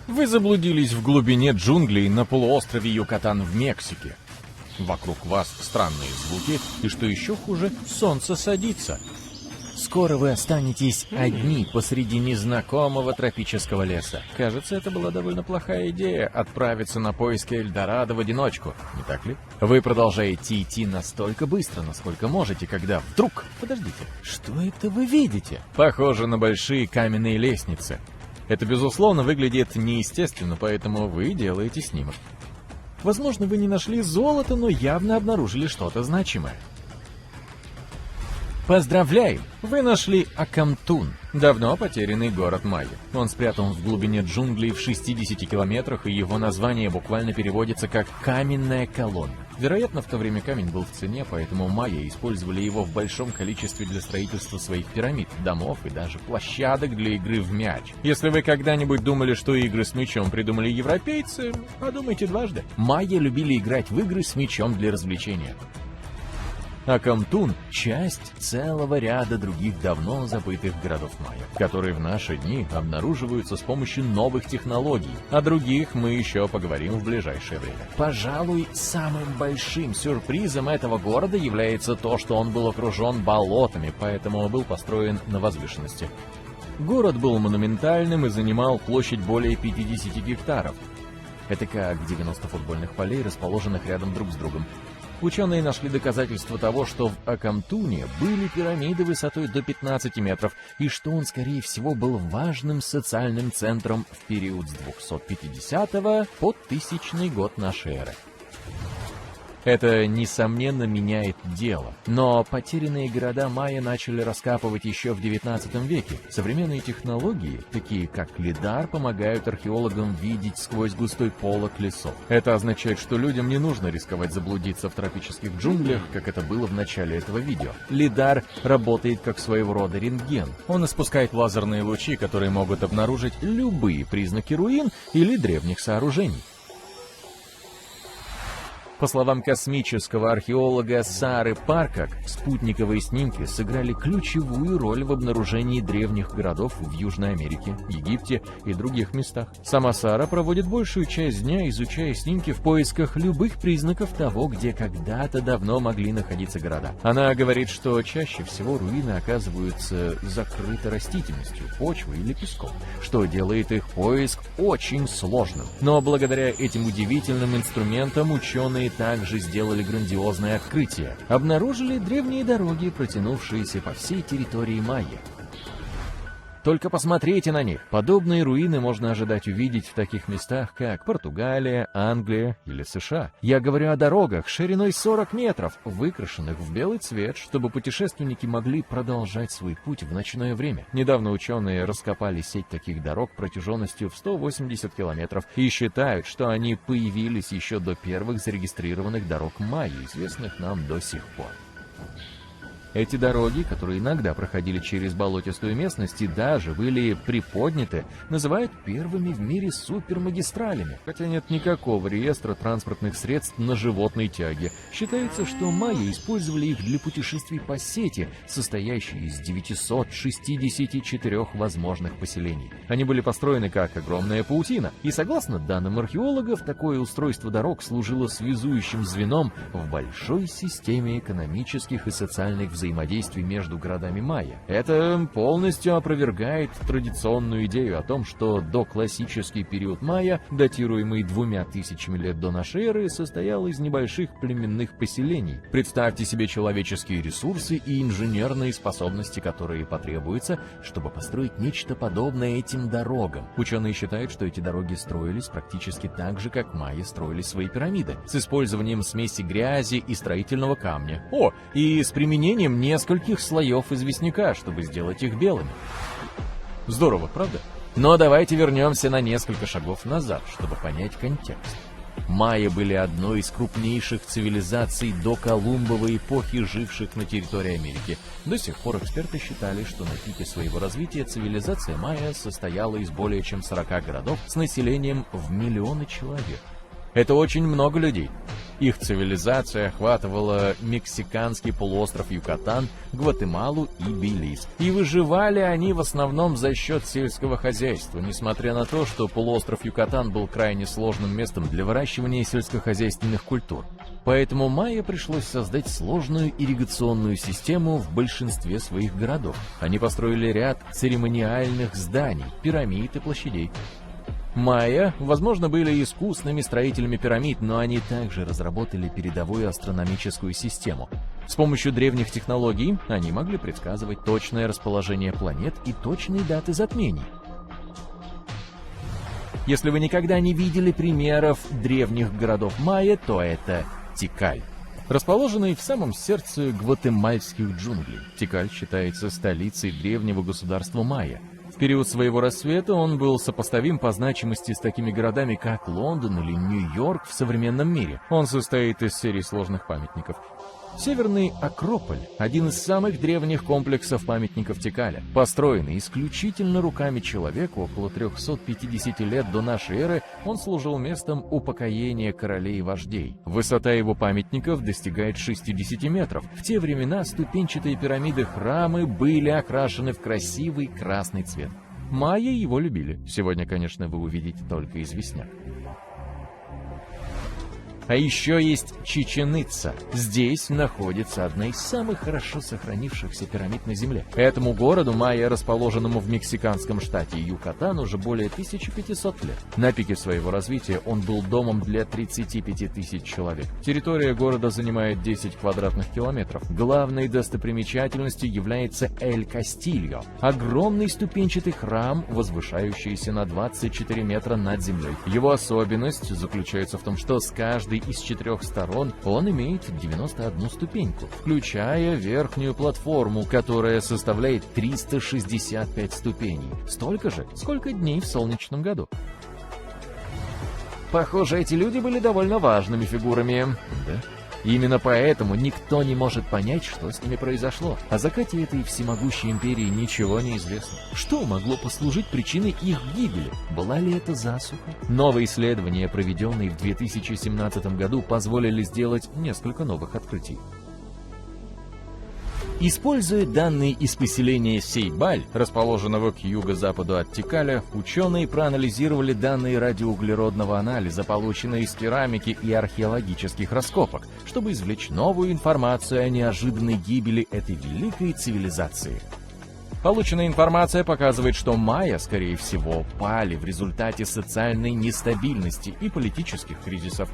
Вы заблудились в глубине джунглей на полуострове Юкатан в Мексике. Вокруг вас странные звуки, и что еще хуже, солнце садится. Скоро вы останетесь одни посреди незнакомого тропического леса. Кажется, это была довольно плохая идея — отправиться на поиски Эльдорадо в одиночку, не так ли? Вы продолжаете идти настолько быстро, насколько можете, когда вдруг... Подождите, что это вы видите? Похоже на большие каменные лестницы. Это, безусловно, выглядит неестественно, поэтому вы делаете снимок. Возможно, вы не нашли золото, но явно обнаружили что-то значимое. Поздравляем! Вы нашли Акамтун, давно потерянный город майя. Он спрятан в глубине джунглей в 60 километрах, и его название буквально переводится как «каменная колонна». Вероятно, в то время камень был в цене, поэтому майя использовали его в большом количестве для строительства своих пирамид, домов и даже площадок для игры в мяч. Если вы когда-нибудь думали, что игры с мячом придумали европейцы, подумайте дважды. Майя любили играть в игры с мячом для развлечения. Акамтун – часть целого ряда других давно забытых городов майя, которые в наши дни обнаруживаются с помощью новых технологий. О других мы еще поговорим в ближайшее время. Пожалуй, самым большим сюрпризом этого города является то, что он был окружен болотами, поэтому был построен на возвышенности. Город был монументальным и занимал площадь более 50 гектаров. Это как 90 футбольных полей, расположенных рядом друг с другом. Ученые нашли доказательства того, что в Акамтуне были пирамиды высотой до 15 метров, и что он, скорее всего, был важным социальным центром в период с 250 по 1000 год нашей эры. Это, несомненно, меняет дело. Но потерянные города майя начали раскапывать еще в 19 веке. Современные технологии, такие как лидар, помогают археологам видеть сквозь густой полог лесов. Это означает, что людям не нужно рисковать заблудиться в тропических джунглях, как это было в начале этого видео. Лидар работает как своего рода рентген. Он испускает лазерные лучи, которые могут обнаружить любые признаки руин или древних сооружений. По словам космического археолога Сары Паркак, спутниковые снимки сыграли ключевую роль в обнаружении древних городов в Южной Америке, Египте и других местах. Сама Сара проводит большую часть дня, изучая снимки в поисках любых признаков того, где когда-то давно могли находиться города. Она говорит, что чаще всего руины оказываются закрыты растительностью, почвой или песком, что делает их поиск очень сложным. Но благодаря этим удивительным инструментам ученые также сделали грандиозное открытие. Обнаружили древние дороги, протянувшиеся по всей территории майя. Только посмотрите на них. Подобные руины можно ожидать увидеть в таких местах, как Португалия, Англия или США. Я говорю о дорогах шириной 40 метров, выкрашенных в белый цвет, чтобы путешественники могли продолжать свой путь в ночное время. Недавно ученые раскопали сеть таких дорог протяженностью в 180 километров и считают, что они появились еще до первых зарегистрированных дорог майя, известных нам до сих пор. Эти дороги, которые иногда проходили через болотистую местность и даже были приподняты, называют первыми в мире супермагистралями. Хотя нет никакого реестра транспортных средств на животной тяге. Считается, что майя использовали их для путешествий по сети, состоящей из 964 возможных поселений. Они были построены как огромная паутина, и согласно данным археологов, такое устройство дорог служило связующим звеном в большой системе экономических и социальных взаимоотношений взаимодействии между городами майя. Это полностью опровергает традиционную идею о том, что доклассический период майя, датируемый 2000 лет до нашей эры, состоял из небольших племенных поселений. Представьте себе человеческие ресурсы и инженерные способности, которые потребуются, чтобы построить нечто подобное этим дорогам. Ученые считают, что эти дороги строились практически так же, как майя строили свои пирамиды, с использованием смеси грязи и строительного камня. И с применением нескольких слоев известняка, чтобы сделать их белыми. Здорово, правда? Но давайте вернемся на несколько шагов назад, чтобы понять контекст. Майя были одной из крупнейших цивилизаций до Колумбовой эпохи, живших на территории Америки. До сих пор эксперты считали, что на пике своего развития цивилизация майя состояла из более чем 40 городов с населением в миллионы человек. Это очень много людей. Их цивилизация охватывала мексиканский полуостров Юкатан, Гватемалу и Белиз. И выживали они в основном за счет сельского хозяйства, несмотря на то, что полуостров Юкатан был крайне сложным местом для выращивания сельскохозяйственных культур. Поэтому майя пришлось создать сложную ирригационную систему в большинстве своих городов. Они построили ряд церемониальных зданий, пирамид и площадей. Майя, возможно, были искусными строителями пирамид, но они также разработали передовую астрономическую систему. С помощью древних технологий они могли предсказывать точное расположение планет и точные даты затмений. Если вы никогда не видели примеров древних городов майя, то это Тикаль. Расположенный в самом сердце гватемальских джунглей, Тикаль считается столицей древнего государства майя. В период своего расцвета он был сопоставим по значимости с такими городами, как Лондон или Нью-Йорк в современном мире. Он состоит из серии сложных памятников. Северный Акрополь – один из самых древних комплексов памятников Тикаля. Построенный исключительно руками человека около 350 лет до нашей эры, он служил местом упокоения королей и вождей. Высота его памятников достигает 60 метров. В те времена ступенчатые пирамиды-храмы были окрашены в красивый красный цвет. Майя его любили. Сегодня, конечно, вы увидите только известняк. А еще есть Чичен-Итца. Здесь находится одна из самых хорошо сохранившихся пирамид на Земле. Этому городу майя, расположенному в мексиканском штате Юкатан, уже более 1500 лет. На пике своего развития он был домом для 35 тысяч человек. Территория города занимает 10 квадратных километров. Главной достопримечательностью является Эль-Кастильо. Огромный ступенчатый храм, возвышающийся на 24 метра над землей. Его особенность заключается в том, что с каждой из 4 сторон он имеет 91 ступеньку, включая верхнюю платформу, которая составляет 365 ступеней. Столько же, сколько дней в солнечном году. Похоже, эти люди были довольно важными фигурами. Да? Именно поэтому никто не может понять, что с ними произошло. О закате этой всемогущей империи ничего не известно. Что могло послужить причиной их гибели? Была ли это засуха? Новые исследования, проведенные в 2017 году, позволили сделать несколько новых открытий. Используя данные из поселения Сейбаль, расположенного к юго-западу от Тикаля, ученые проанализировали данные радиоуглеродного анализа, полученные из керамики и археологических раскопок, чтобы извлечь новую информацию о неожиданной гибели этой великой цивилизации. Полученная информация показывает, что майя, скорее всего, пали в результате социальной нестабильности и политических кризисов.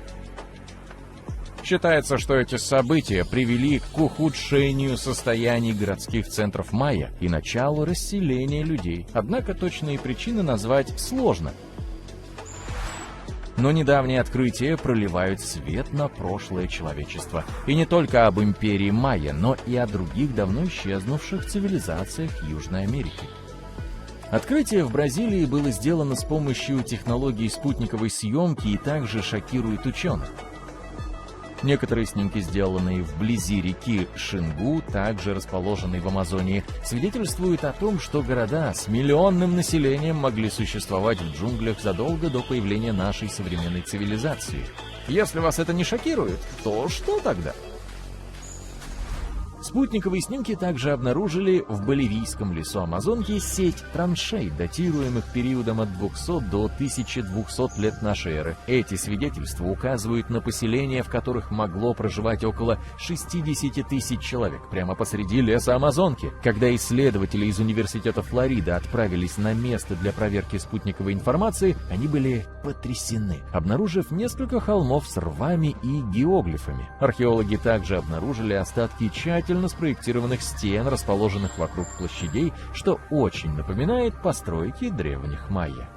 Считается, что эти события привели к ухудшению состояния городских центров майя и началу расселения людей. Однако точные причины назвать сложно. Но недавние открытия проливают свет на прошлое человечества. И не только об империи майя, но и о других давно исчезнувших цивилизациях Южной Америки. Открытие в Бразилии было сделано с помощью технологии спутниковой съемки и также шокирует ученых. Некоторые снимки, сделанные вблизи реки Шингу, также расположенной в Амазонии, свидетельствуют о том, что города с миллионным населением могли существовать в джунглях задолго до появления нашей современной цивилизации. Если вас это не шокирует, то что тогда? С Спутниковые снимки также обнаружили в боливийском лесу Амазонки сеть траншей, датируемых периодом от 200 до 1200 лет нашей эры. Эти свидетельства указывают на поселения, в которых могло проживать около 60 тысяч человек, прямо посреди леса Амазонки. Когда исследователи из университета Флорида отправились на место для проверки спутниковой информации, они были потрясены, обнаружив несколько холмов с рвами и геоглифами. Археологи также обнаружили остатки тщательно спроектированных стен, расположенных вокруг площадей, что очень напоминает постройки древних майя.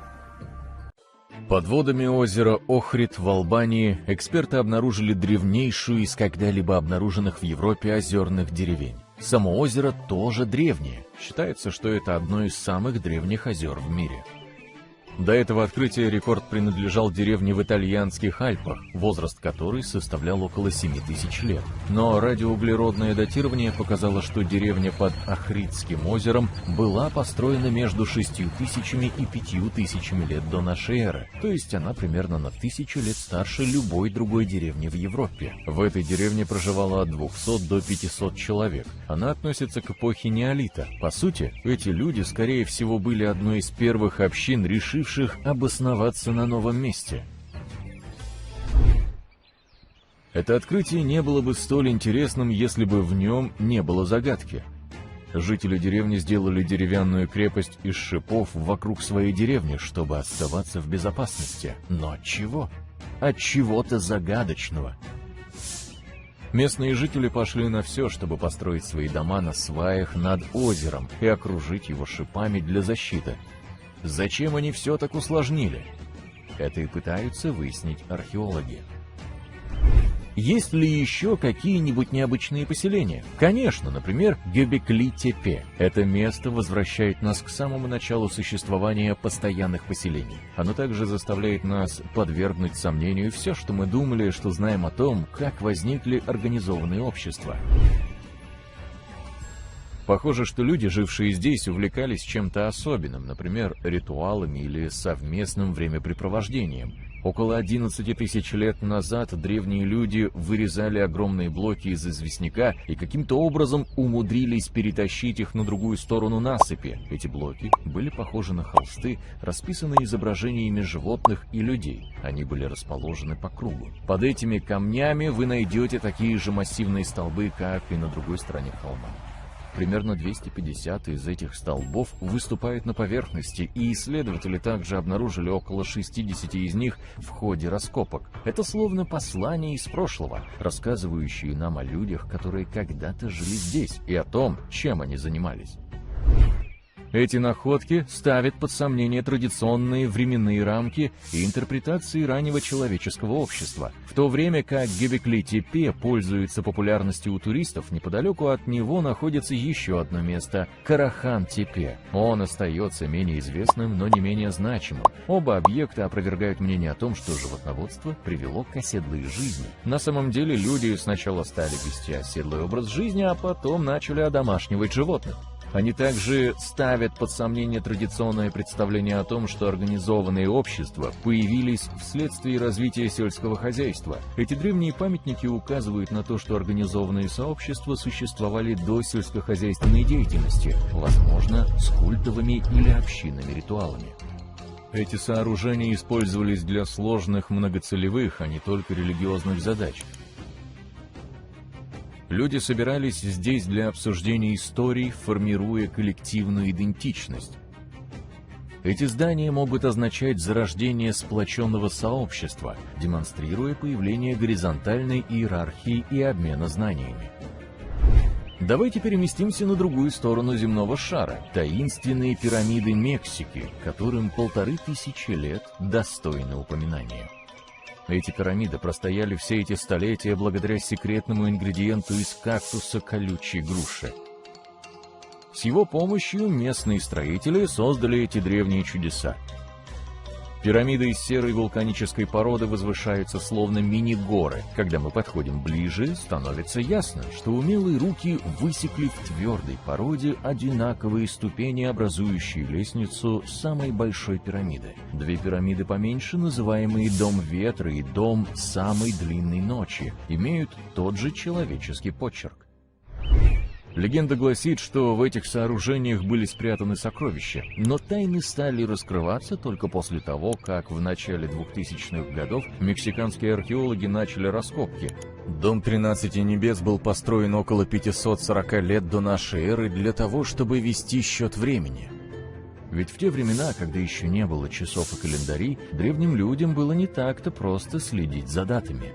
Под водами озера Охрид в Албании эксперты обнаружили древнейшую из когда-либо обнаруженных в Европе озерных деревень. Само озеро тоже древнее. Считается, что это одно из самых древних озер в мире. До этого открытия рекорд принадлежал деревне в итальянских Альпах, возраст которой составлял около 7000 лет. Но радиоуглеродное датирование показало, что деревня под Охридским озером была построена между 6000 и 5000 лет до нашей эры, то есть она примерно на 1000 лет старше любой другой деревни в Европе. В этой деревне проживало от 200 до 500 человек. Она относится к эпохе неолита. По сути, эти люди, скорее всего, были одной из первых общин, решивших обосноваться на новом месте. Это открытие не было бы столь интересным, если бы в нем не было загадки. Жители деревни сделали деревянную крепость из шипов вокруг своей деревни, чтобы оставаться в безопасности. Но от чего? От чего-то загадочного. Местные жители пошли на все, чтобы построить свои дома на сваях над озером и окружить его шипами для защиты. Зачем они все так усложнили? Это и пытаются выяснить археологи. Есть ли еще какие-нибудь необычные поселения? Конечно, например, Göbekli-Tepe. Это место возвращает нас к самому началу существования постоянных поселений. Оно также заставляет нас подвергнуть сомнению все, что мы думали, что знаем о том, как возникли организованные общества. Похоже, что люди, жившие здесь, увлекались чем-то особенным, например, ритуалами или совместным времяпрепровождением. Около 11 тысяч лет назад древние люди вырезали огромные блоки из известняка и каким-то образом умудрились перетащить их на другую сторону насыпи. Эти блоки были похожи на холсты, расписанные изображениями животных и людей. Они были расположены по кругу. Под этими камнями вы найдете такие же массивные столбы, как и на другой стороне холма. Примерно 250 из этих столбов выступают на поверхности, и исследователи также обнаружили около 60 из них в ходе раскопок. Это словно послания из прошлого, рассказывающие нам о людях, которые когда-то жили здесь, и о том, чем они занимались. Эти находки ставят под сомнение традиционные временные рамки и интерпретации раннего человеческого общества. В то время как Göbekli-Tepe пользуется популярностью у туристов, неподалеку от него находится еще одно место – Карахан-Тепе. Он остается менее известным, но не менее значимым. Оба объекта опровергают мнение о том, что животноводство привело к оседлой жизни. На самом деле люди сначала стали вести оседлый образ жизни, а потом начали одомашнивать животных. Они также ставят под сомнение традиционное представление о том, что организованные общества появились вследствие развития сельского хозяйства. Эти древние памятники указывают на то, что организованные сообщества существовали до сельскохозяйственной деятельности, возможно, с культовыми или общинными ритуалами. Эти сооружения использовались для сложных многоцелевых, а не только религиозных задач. Люди собирались здесь для обсуждения историй, формируя коллективную идентичность. Эти здания могут означать зарождение сплоченного сообщества, демонстрируя появление горизонтальной иерархии и обмена знаниями. Давайте переместимся на другую сторону земного шара. Таинственные пирамиды Мексики, которым 1500 лет достойны упоминания. Эти пирамиды простояли все эти столетия благодаря секретному ингредиенту из кактуса колючей груши. С его помощью местные строители создали эти древние чудеса. Пирамиды из серой вулканической породы возвышаются словно мини-горы. Когда мы подходим ближе, становится ясно, что умелые руки высекли в твердой породе одинаковые ступени, образующие лестницу самой большой пирамиды. Две пирамиды поменьше, называемые Дом Ветра и Дом Самой Длинной Ночи, имеют тот же человеческий почерк. Легенда гласит, что в этих сооружениях были спрятаны сокровища, но тайны стали раскрываться только после того, как в начале 2000-х годов мексиканские археологи начали раскопки. Дом 13 небес был построен около 540 лет до нашей эры для того, чтобы вести счет времени. Ведь в те времена, когда еще не было часов и календарей, древним людям было не так-то просто следить за датами.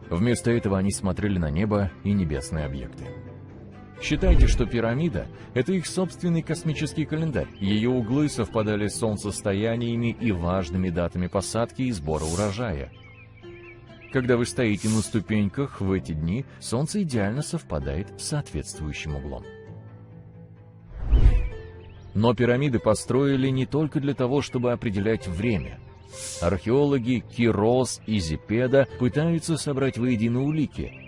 Вместо этого они смотрели на небо и небесные объекты. Считайте, что пирамида — это их собственный космический календарь. Ее углы совпадали с солнцестояниями и важными датами посадки и сбора урожая. Когда вы стоите на ступеньках в эти дни, солнце идеально совпадает с соответствующим углом. Но пирамиды построили не только для того, чтобы определять время. Археологи Кирос и Зепеда пытаются собрать воедино улики.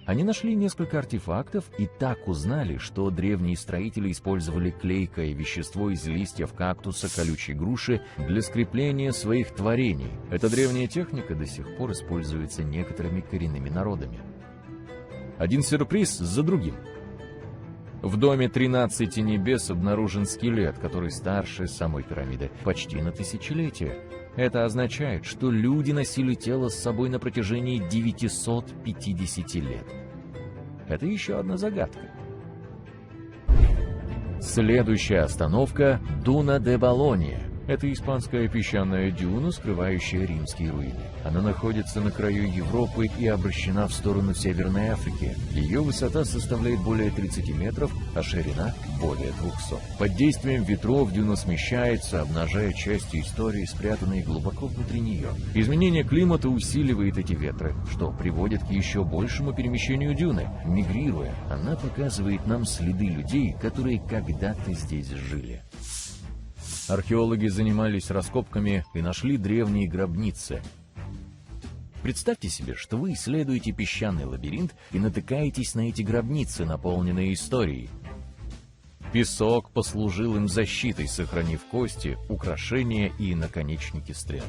Они нашли несколько артефактов и так узнали, что древние строители использовали клейкое вещество из листьев кактуса, колючей груши для скрепления своих творений. Эта древняя техника до сих пор используется некоторыми коренными народами. Один сюрприз за другим. В доме 13 небес обнаружен скелет, который старше самой пирамиды почти на тысячелетие. Это означает, что люди носили тело с собой на протяжении 950 лет. Это еще одна загадка. Следующая остановка — Дуна де Болонья. Это испанская песчаная дюна, скрывающая римские руины. Она находится на краю Европы и обращена в сторону Северной Африки. Ее высота составляет более 30 метров, а ширина — более 200. Под действием ветров дюна смещается, обнажая части истории, спрятанные глубоко внутри нее. Изменение климата усиливает эти ветры, что приводит к еще большему перемещению дюны. Мигрируя, она показывает нам следы людей, которые когда-то здесь жили. Археологи занимались раскопками и нашли древние гробницы. Представьте себе, что вы исследуете песчаный лабиринт и натыкаетесь на эти гробницы, наполненные историей. Песок послужил им защитой, сохранив кости, украшения и наконечники стрел.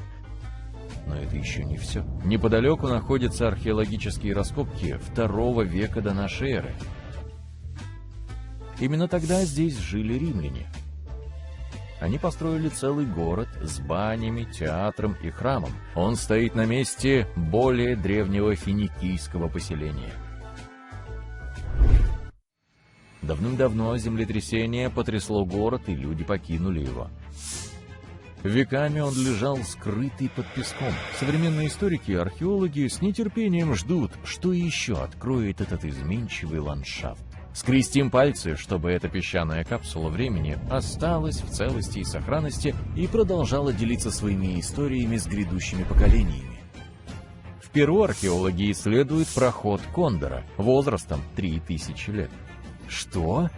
Но это еще не все. Неподалеку находятся археологические раскопки II века до нашей эры. Именно тогда здесь жили римляне. Они построили целый город с банями, театром и храмом. Он стоит на месте более древнего финикийского поселения. Давным-давно землетрясение потрясло город, и люди покинули его. Веками он лежал скрытый под песком. Современные историки и археологи с нетерпением ждут, что еще откроет этот изменчивый ландшафт. Скрестим пальцы, чтобы эта песчаная капсула времени осталась в целости и сохранности и продолжала делиться своими историями с грядущими поколениями. В Перу археологи исследуют проход Кондора возрастом 3000 лет. Что?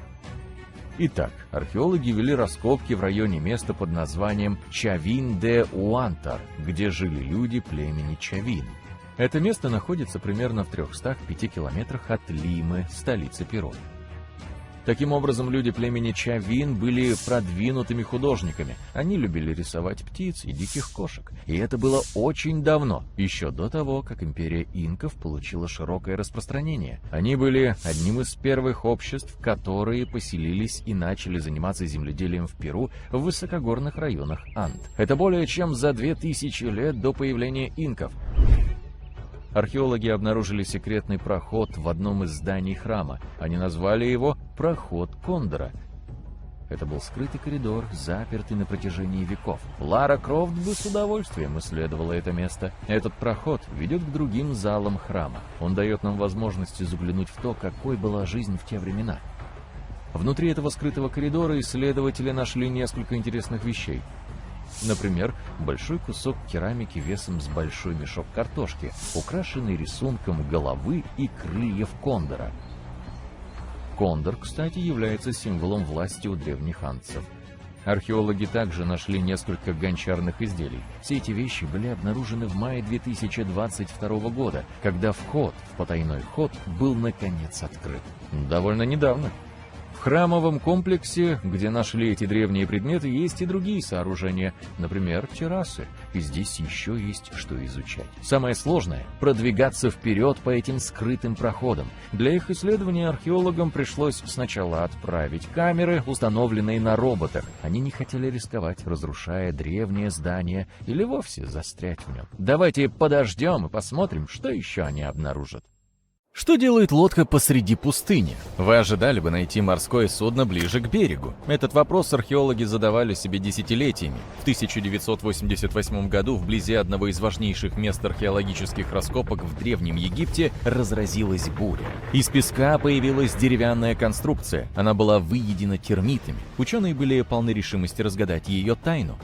Итак, археологи вели раскопки в районе места под названием Чавин-де-Уантар, где жили люди племени Чавин. Это место находится примерно в 305 километрах от Лимы, столицы Перу. Таким образом, люди племени Чавин были продвинутыми художниками. Они любили рисовать птиц и диких кошек. И это было очень давно, еще до того, как империя инков получила широкое распространение. Они были одним из первых обществ, которые поселились и начали заниматься земледелием в Перу в высокогорных районах Анд. Это более чем за 2000 лет до появления инков. Археологи обнаружили секретный проход в одном из зданий храма. Они назвали его «Проход Кондора». Это был скрытый коридор, запертый на протяжении веков. Лара Крофт бы с удовольствием исследовала это место. Этот проход ведет к другим залам храма. Он дает нам возможность заглянуть в то, какой была жизнь в те времена. Внутри этого скрытого коридора исследователи нашли несколько интересных вещей. Например, большой кусок керамики весом с большой мешок картошки, украшенный рисунком головы и крыльев кондора. Кондор, кстати, является символом власти у древних андцев. Археологи также нашли несколько гончарных изделий. Все эти вещи были обнаружены в мае 2022 года, когда вход в потайной ход был наконец открыт. Довольно недавно. В храмовом комплексе, где нашли эти древние предметы, есть и другие сооружения, например, террасы. И здесь еще есть что изучать. Самое сложное — продвигаться вперед по этим скрытым проходам. Для их исследования археологам пришлось сначала отправить камеры, установленные на роботах. Они не хотели рисковать, разрушая древнее здание или вовсе застрять в нем. Давайте подождем и посмотрим, что еще они обнаружат. Что делает лодка посреди пустыни? Вы ожидали бы найти морское судно ближе к берегу? Этот вопрос археологи задавали себе десятилетиями. В 1988 году вблизи одного из важнейших мест археологических раскопок в Древнем Египте разразилась буря. Из песка появилась деревянная конструкция. Она была выедена термитами. Ученые были полны решимости разгадать ее тайну.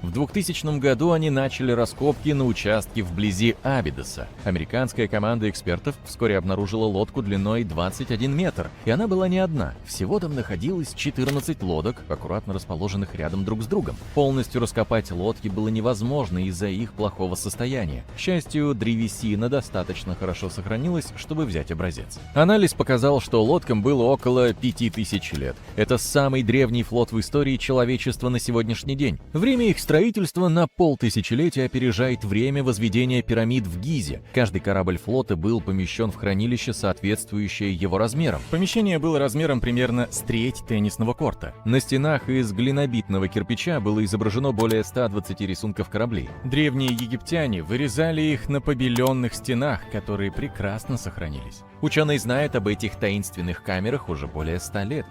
В 2000 году они начали раскопки на участке вблизи Абидоса. Американская команда экспертов вскоре обнаружила лодку длиной 21 метр, и она была не одна. Всего там находилось 14 лодок, аккуратно расположенных рядом друг с другом. Полностью раскопать лодки было невозможно из-за их плохого состояния. К счастью, древесина достаточно хорошо сохранилась, чтобы взять образец. Анализ показал, что лодкам было около 5000 лет. Это самый древний флот в истории человечества на сегодняшний день. Время их строительство на полтысячелетия опережает время возведения пирамид в Гизе. Каждый корабль флота был помещен в хранилище, соответствующее его размерам. Помещение было размером примерно с треть теннисного корта. На стенах из глинобитного кирпича было изображено более 120 рисунков кораблей. Древние египтяне вырезали их на побеленных стенах, которые прекрасно сохранились. Ученые знают об этих таинственных камерах уже более 100 лет.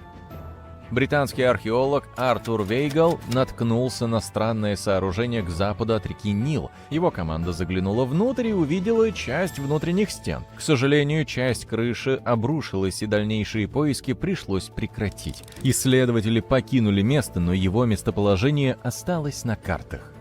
Британский археолог Артур Вейгал наткнулся на странное сооружение к западу от реки Нил. Его команда заглянула внутрь и увидела часть внутренних стен. К сожалению, часть крыши обрушилась, и дальнейшие поиски пришлось прекратить. Исследователи покинули место, но его местоположение осталось на картах.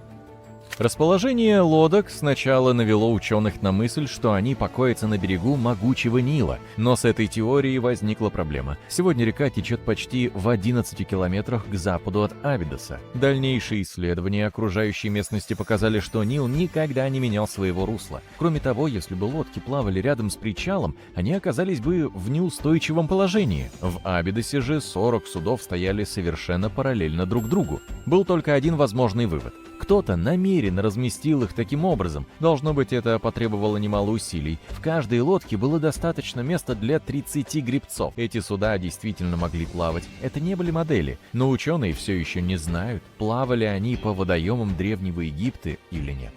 Расположение лодок сначала навело ученых на мысль, что они покоятся на берегу могучего Нила, но с этой теорией возникла проблема. Сегодня река течет почти в 11 километрах к западу от Абидоса. Дальнейшие исследования окружающей местности показали, что Нил никогда не менял своего русла. Кроме того, если бы лодки плавали рядом с причалом, они оказались бы в неустойчивом положении. В Абидосе же 40 судов стояли совершенно параллельно друг другу. Был только один возможный вывод. Кто-то намеренно разместил их таким образом. Должно быть, это потребовало немало усилий. В каждой лодке было достаточно места для 30 гребцов. Эти суда действительно могли плавать. Это не были модели, но ученые все еще не знают, плавали они по водоемам Древнего Египта или нет.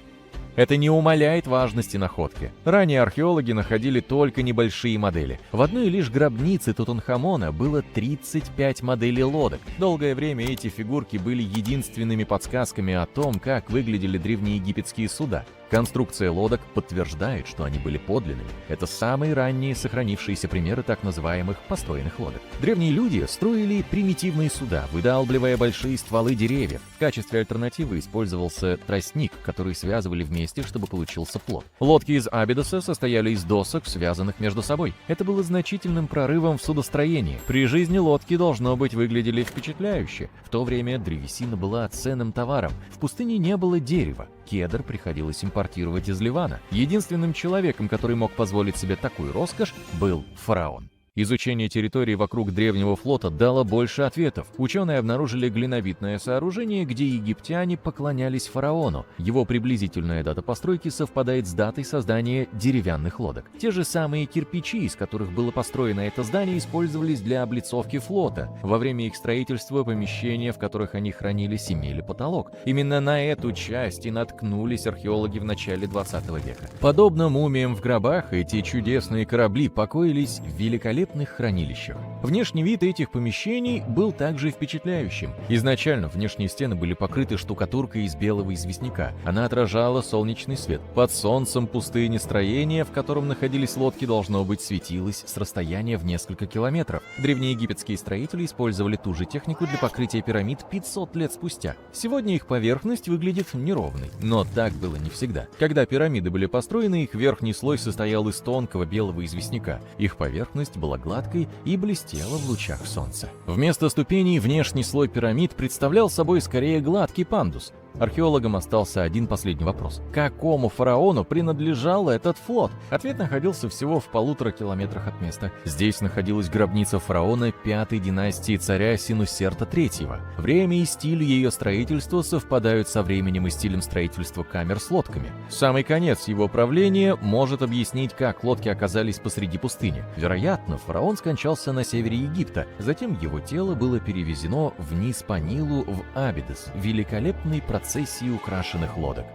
Это не умаляет важности находки. Ранее археологи находили только небольшие модели. В одной лишь гробнице Тутанхамона было 35 моделей лодок. Долгое время эти фигурки были единственными подсказками о том, как выглядели древнеегипетские суда. Конструкция лодок подтверждает, что они были подлинными. Это самые ранние сохранившиеся примеры так называемых построенных лодок. Древние люди строили примитивные суда, выдалбливая большие стволы деревьев. В качестве альтернативы использовался тростник, который связывали вместе, чтобы получился плот. Лодки из Абидоса состояли из досок, связанных между собой. Это было значительным прорывом в судостроении. При жизни лодки, должно быть, выглядели впечатляюще. В то время древесина была ценным товаром. В пустыне не было дерева. Кедр приходилось импортировать из Ливана. Единственным человеком, который мог позволить себе такую роскошь, был фараон. Изучение территории вокруг древнего флота дало больше ответов. Ученые обнаружили глинобитное сооружение, где египтяне поклонялись фараону. Его приблизительная дата постройки совпадает с датой создания деревянных лодок. Те же самые кирпичи, из которых было построено это здание, использовались для облицовки флота. Во время их строительства помещения, в которых они хранились, имели потолок. Именно на эту часть и наткнулись археологи в начале 20 века. Подобно мумиям в гробах, эти чудесные корабли покоились в великолепных хранилищах. Внешний вид этих помещений был также впечатляющим. Изначально внешние стены были покрыты штукатуркой из белого известняка. Она отражала солнечный свет. Под солнцем пустыни строения, в котором находились лодки, должно быть, светилось с расстояния в несколько километров. Древнеегипетские строители использовали ту же технику для покрытия пирамид 500 лет спустя. Сегодня их поверхность выглядит неровной, но так было не всегда. Когда пирамиды были построены, их верхний слой состоял из тонкого белого известняка. Их поверхность была гладкой и блестела в лучах солнца. Вместо ступеней внешний слой пирамид представлял собой скорее гладкий пандус. Археологам остался один последний вопрос. Какому фараону принадлежал этот флот? Ответ находился всего в 1,5 километрах от места. Здесь находилась гробница фараона 5-й династии царя Синусерта III. Время и стиль ее строительства совпадают со временем и стилем строительства камер с лодками. Самый конец его правления может объяснить, как лодки оказались посреди пустыни. Вероятно, фараон скончался на севере Египта, затем его тело было перевезено вниз по Нилу в Абидос, великолепной процессии украшенных лодок.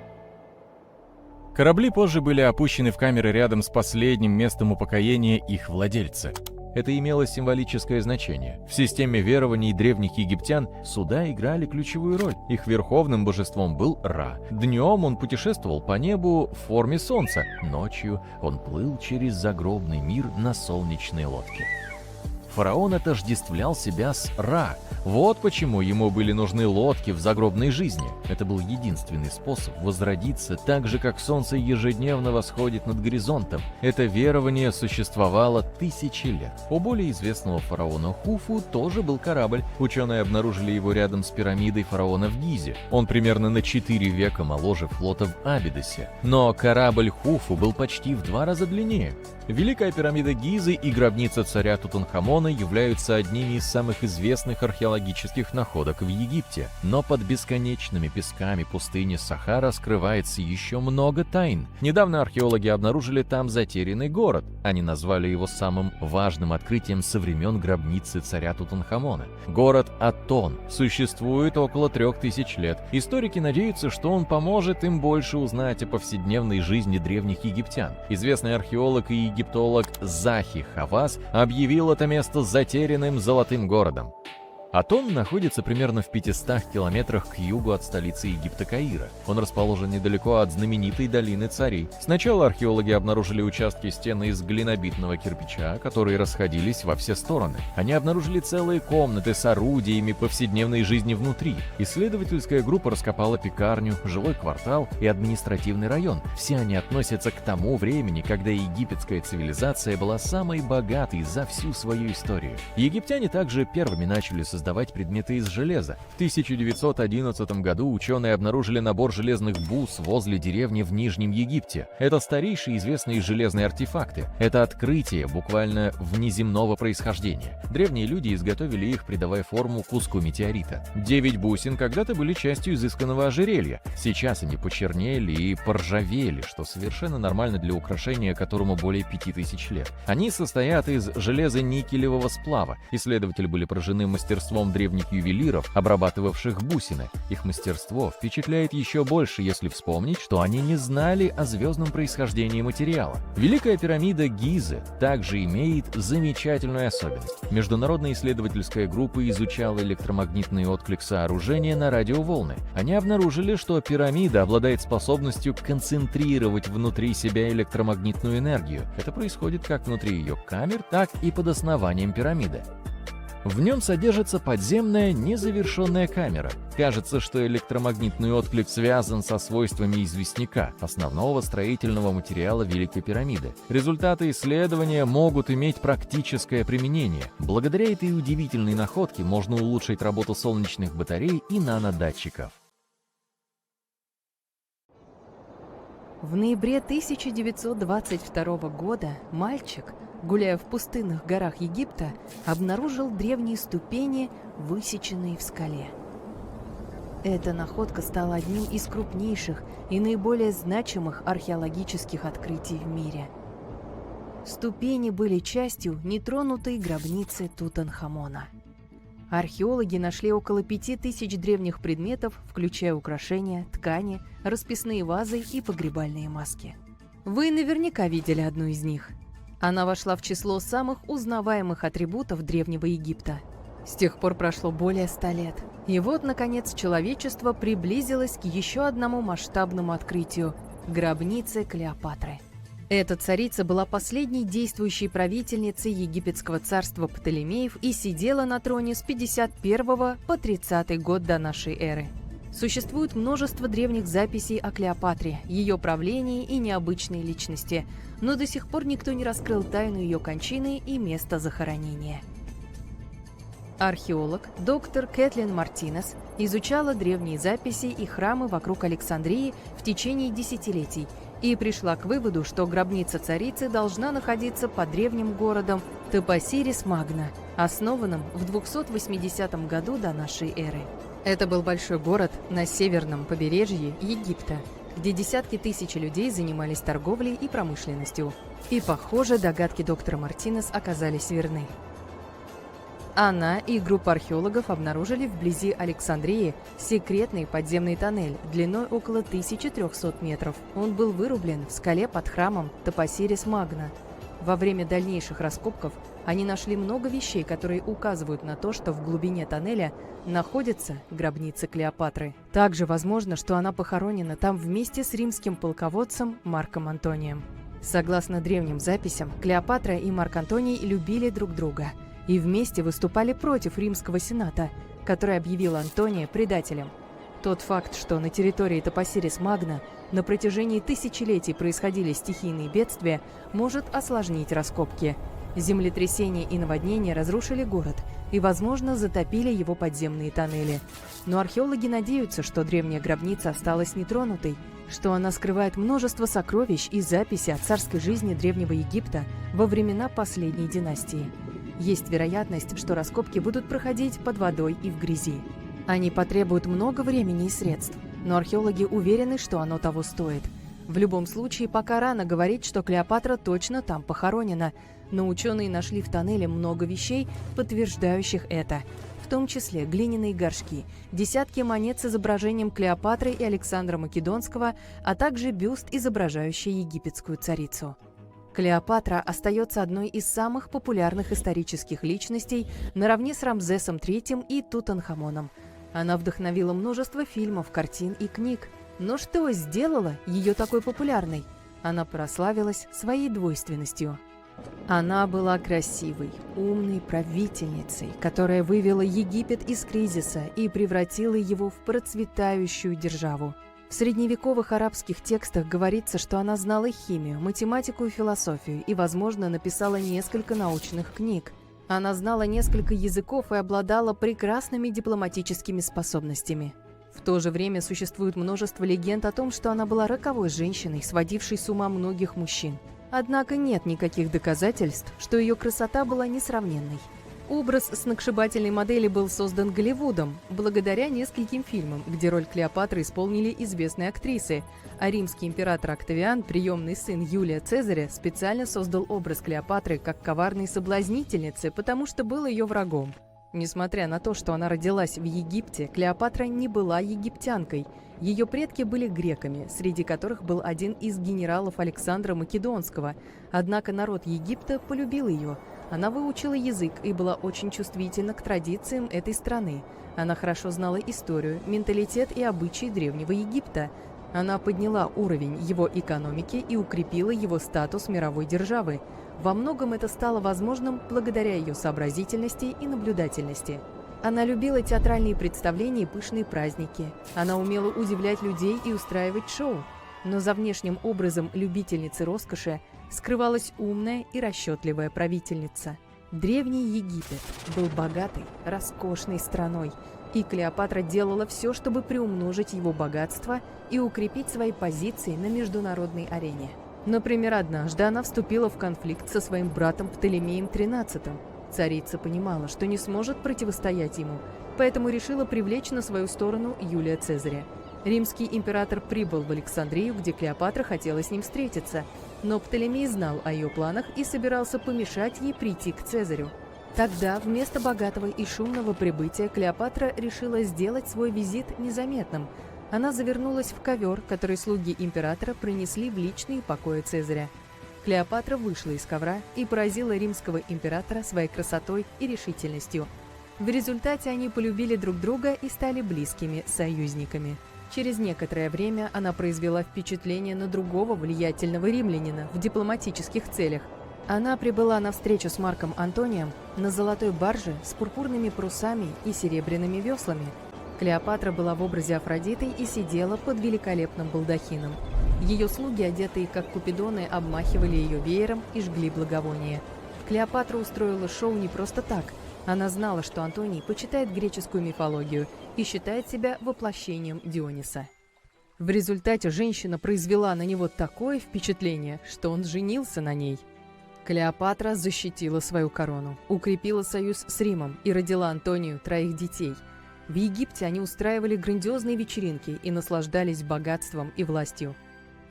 Корабли позже были опущены в камеры рядом с последним местом упокоения их владельца. Это имело символическое значение. В системе верований древних египтян суда играли ключевую роль. Их верховным божеством был Ра. Днем он путешествовал по небу в форме солнца, ночью он плыл через загробный мир на солнечной лодке. Фараон отождествлял себя с Ра. Вот почему ему были нужны лодки в загробной жизни. Это был единственный способ возродиться так же, как солнце ежедневно восходит над горизонтом. Это верование существовало 1000 лет. У более известного фараона Хуфу тоже был корабль. Ученые обнаружили его рядом с пирамидой фараона в Гизе. Он примерно на 4 века моложе флота в Абидосе. Но корабль Хуфу был почти в 2 раза длиннее. Великая пирамида Гизы и гробница царя Тутанхамона являются одними из самых известных археологических находок в Египте. Но под бесконечными песками пустыни Сахара скрывается еще много тайн. Недавно археологи обнаружили там затерянный город. Они назвали его самым важным открытием со времен гробницы царя Тутанхамона. Город Атон существует около 3000 лет. Историки надеются, что он поможет им больше узнать о повседневной жизни древних египтян. Известный археолог и египтолог Захи Хавас объявил это место затерянным золотым городом. Атон находится примерно в 500 километрах к югу от столицы Египта Каира. Он расположен недалеко от знаменитой долины царей. Сначала археологи обнаружили участки стены из глинобитного кирпича, которые расходились во все стороны. Они обнаружили целые комнаты с орудиями повседневной жизни внутри. Исследовательская группа раскопала пекарню, жилой квартал и административный район. Все они относятся к тому времени, когда египетская цивилизация была самой богатой за всю свою историю. Египтяне также первыми начали создавать предметы из железа. В 1911 году ученые обнаружили набор железных бус возле деревни в Нижнем Египте. Это старейшие известные железные артефакты. Это открытие буквально внеземного происхождения. Древние люди изготовили их, придавая форму куску метеорита. 9 бусин когда-то были частью изысканного ожерелья. Сейчас они почернели и поржавели, что совершенно нормально для украшения, которому более 5000 лет. Они состоят из железо-никелевого сплава. Исследователи были поражены мастерством древних ювелиров, обрабатывавших бусины. Их мастерство впечатляет еще больше, если вспомнить, что они не знали о звездном происхождении материала. Великая пирамида Гизы также имеет замечательную особенность. Международная исследовательская группа изучала электромагнитный отклик сооружения на радиоволны. Они обнаружили, что пирамида обладает способностью концентрировать внутри себя электромагнитную энергию. Это происходит как внутри ее камер, так и под основанием пирамиды. В нем содержится подземная незавершенная камера. Кажется, что электромагнитный отклик связан со свойствами известняка, основного строительного материала Великой пирамиды. Результаты исследования могут иметь практическое применение. Благодаря этой удивительной находке можно улучшить работу солнечных батарей и нанодатчиков. В ноябре 1922 года мальчик, гуляя в пустынных горах Египта, обнаружил древние ступени, высеченные в скале. Эта находка стала одним из крупнейших и наиболее значимых археологических открытий в мире. Ступени были частью нетронутой гробницы Тутанхамона. Археологи нашли около 5000 древних предметов, включая украшения, ткани, расписные вазы и погребальные маски. Вы наверняка видели одну из них. Она вошла в число самых узнаваемых атрибутов Древнего Египта. С тех пор прошло более 100 лет. И вот, наконец, человечество приблизилось к еще одному масштабному открытию – гробнице Клеопатры. Эта царица была последней действующей правительницей египетского царства Птолемеев и сидела на троне с 51 по 30 год до нашей эры. Существует множество древних записей о Клеопатре, ее правлении и необычной личности, но до сих пор никто не раскрыл тайну ее кончины и места захоронения. Археолог доктор Кэтлин Мартинес изучала древние записи и храмы вокруг Александрии в течение десятилетий и пришла к выводу, что гробница царицы должна находиться под древним городом Топосирис Магна, основанным в 280 году до нашей эры. Это был большой город на северном побережье Египта, где десятки тысяч людей занимались торговлей и промышленностью. И, похоже, догадки доктора Мартинес оказались верны. Она и группа археологов обнаружили вблизи Александрии секретный подземный тоннель длиной около 1300 метров. Он был вырублен в скале под храмом Топосирис Магна. Во время дальнейших раскопков они нашли много вещей, которые указывают на то, что в глубине тоннеля находится гробница Клеопатры. Также возможно, что она похоронена там вместе с римским полководцем Марком Антонием. Согласно древним записям, Клеопатра и Марк Антоний любили друг друга и вместе выступали против Римского Сената, который объявил Антония предателем. Тот факт, что на территории Топосирис Магна на протяжении тысячелетий происходили стихийные бедствия, может осложнить раскопки. Землетрясения и наводнения разрушили город и, возможно, затопили его подземные тоннели. Но археологи надеются, что древняя гробница осталась нетронутой, что она скрывает множество сокровищ и записей о царской жизни Древнего Египта во времена последней династии. Есть вероятность, что раскопки будут проходить под водой и в грязи. Они потребуют много времени и средств, но археологи уверены, что оно того стоит. В любом случае, пока рано говорить, что Клеопатра точно там похоронена, но ученые нашли в тоннеле много вещей, подтверждающих это, в том числе глиняные горшки, десятки монет с изображением Клеопатры и Александра Македонского, а также бюст, изображающий египетскую царицу. Клеопатра остается одной из самых популярных исторических личностей наравне с Рамзесом III и Тутанхамоном. Она вдохновила множество фильмов, картин и книг. Но что сделало ее такой популярной? Она прославилась своей двойственностью. Она была красивой, умной правительницей, которая вывела Египет из кризиса и превратила его в процветающую державу. В средневековых арабских текстах говорится, что она знала химию, математику и философию и, возможно, написала несколько научных книг. Она знала несколько языков и обладала прекрасными дипломатическими способностями. В то же время существует множество легенд о том, что она была роковой женщиной, сводившей с ума многих мужчин. Однако нет никаких доказательств, что ее красота была несравненной. Образ сногсшибательной модели был создан Голливудом благодаря нескольким фильмам, где роль Клеопатры исполнили известные актрисы, а римский император Октавиан, приемный сын Юлия Цезаря, специально создал образ Клеопатры как коварной соблазнительницы, потому что был ее врагом. Несмотря на то, что она родилась в Египте, Клеопатра не была египтянкой. Ее предки были греками, среди которых был один из генералов Александра Македонского. Однако народ Египта полюбил ее. Она выучила язык и была очень чувствительна к традициям этой страны. Она хорошо знала историю, менталитет и обычаи Древнего Египта. Она подняла уровень его экономики и укрепила его статус мировой державы. Во многом это стало возможным благодаря ее сообразительности и наблюдательности. Она любила театральные представления и пышные праздники. Она умела удивлять людей и устраивать шоу. Но за внешним образом любительницы роскоши скрывалась умная и расчетливая правительница. Древний Египет был богатой, роскошной страной, и Клеопатра делала все, чтобы приумножить его богатство и укрепить свои позиции на международной арене. Например, однажды она вступила в конфликт со своим братом Птолемеем XIII. Царица понимала, что не сможет противостоять ему, поэтому решила привлечь на свою сторону Юлия Цезаря. Римский император прибыл в Александрию, где Клеопатра хотела с ним встретиться, но Птолемей знал о ее планах и собирался помешать ей прийти к Цезарю. Тогда, вместо богатого и шумного прибытия, Клеопатра решила сделать свой визит незаметным. Она завернулась в ковер, который слуги императора принесли в личные покои Цезаря. Клеопатра вышла из ковра и поразила римского императора своей красотой и решительностью. В результате они полюбили друг друга и стали близкими союзниками. Через некоторое время она произвела впечатление на другого влиятельного римлянина в дипломатических целях. Она прибыла на встречу с Марком Антонием на золотой барже с пурпурными парусами и серебряными веслами. Клеопатра была в образе Афродиты и сидела под великолепным балдахином. Ее слуги, одетые как купидоны, обмахивали ее веером и жгли благовония. Клеопатра устроила шоу не просто так. Она знала, что Антоний почитает греческую мифологию и считает себя воплощением Диониса. В результате женщина произвела на него такое впечатление, что он женился на ней. Клеопатра защитила свою корону, укрепила союз с Римом и родила Антонию 3 детей. В Египте они устраивали грандиозные вечеринки и наслаждались богатством и властью.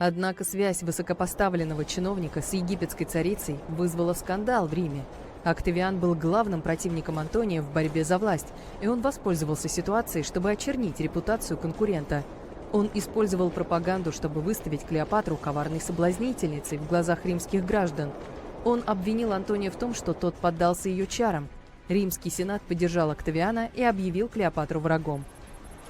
Однако связь высокопоставленного чиновника с египетской царицей вызвала скандал в Риме. Октавиан был главным противником Антония в борьбе за власть, и он воспользовался ситуацией, чтобы очернить репутацию конкурента. Он использовал пропаганду, чтобы выставить Клеопатру коварной соблазнительницей в глазах римских граждан. Он обвинил Антония в том, что тот поддался ее чарам. Римский сенат поддержал Октавиана и объявил Клеопатру врагом.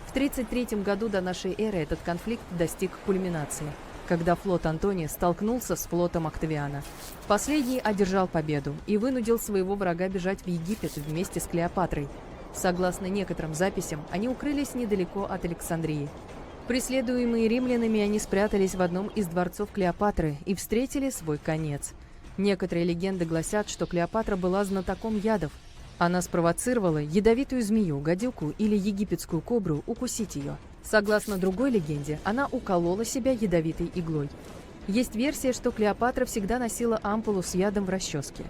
В 33 году до нашей эры этот конфликт достиг кульминации, когда флот Антония столкнулся с флотом Октавиана. Последний одержал победу и вынудил своего врага бежать в Египет вместе с Клеопатрой. Согласно некоторым записям, они укрылись недалеко от Александрии. Преследуемые римлянами, они спрятались в одном из дворцов Клеопатры и встретили свой конец. Некоторые легенды гласят, что Клеопатра была знатоком ядов. Она спровоцировала ядовитую змею, гадюку или египетскую кобру укусить ее. Согласно другой легенде, она уколола себя ядовитой иглой. Есть версия, что Клеопатра всегда носила ампулу с ядом в расческе.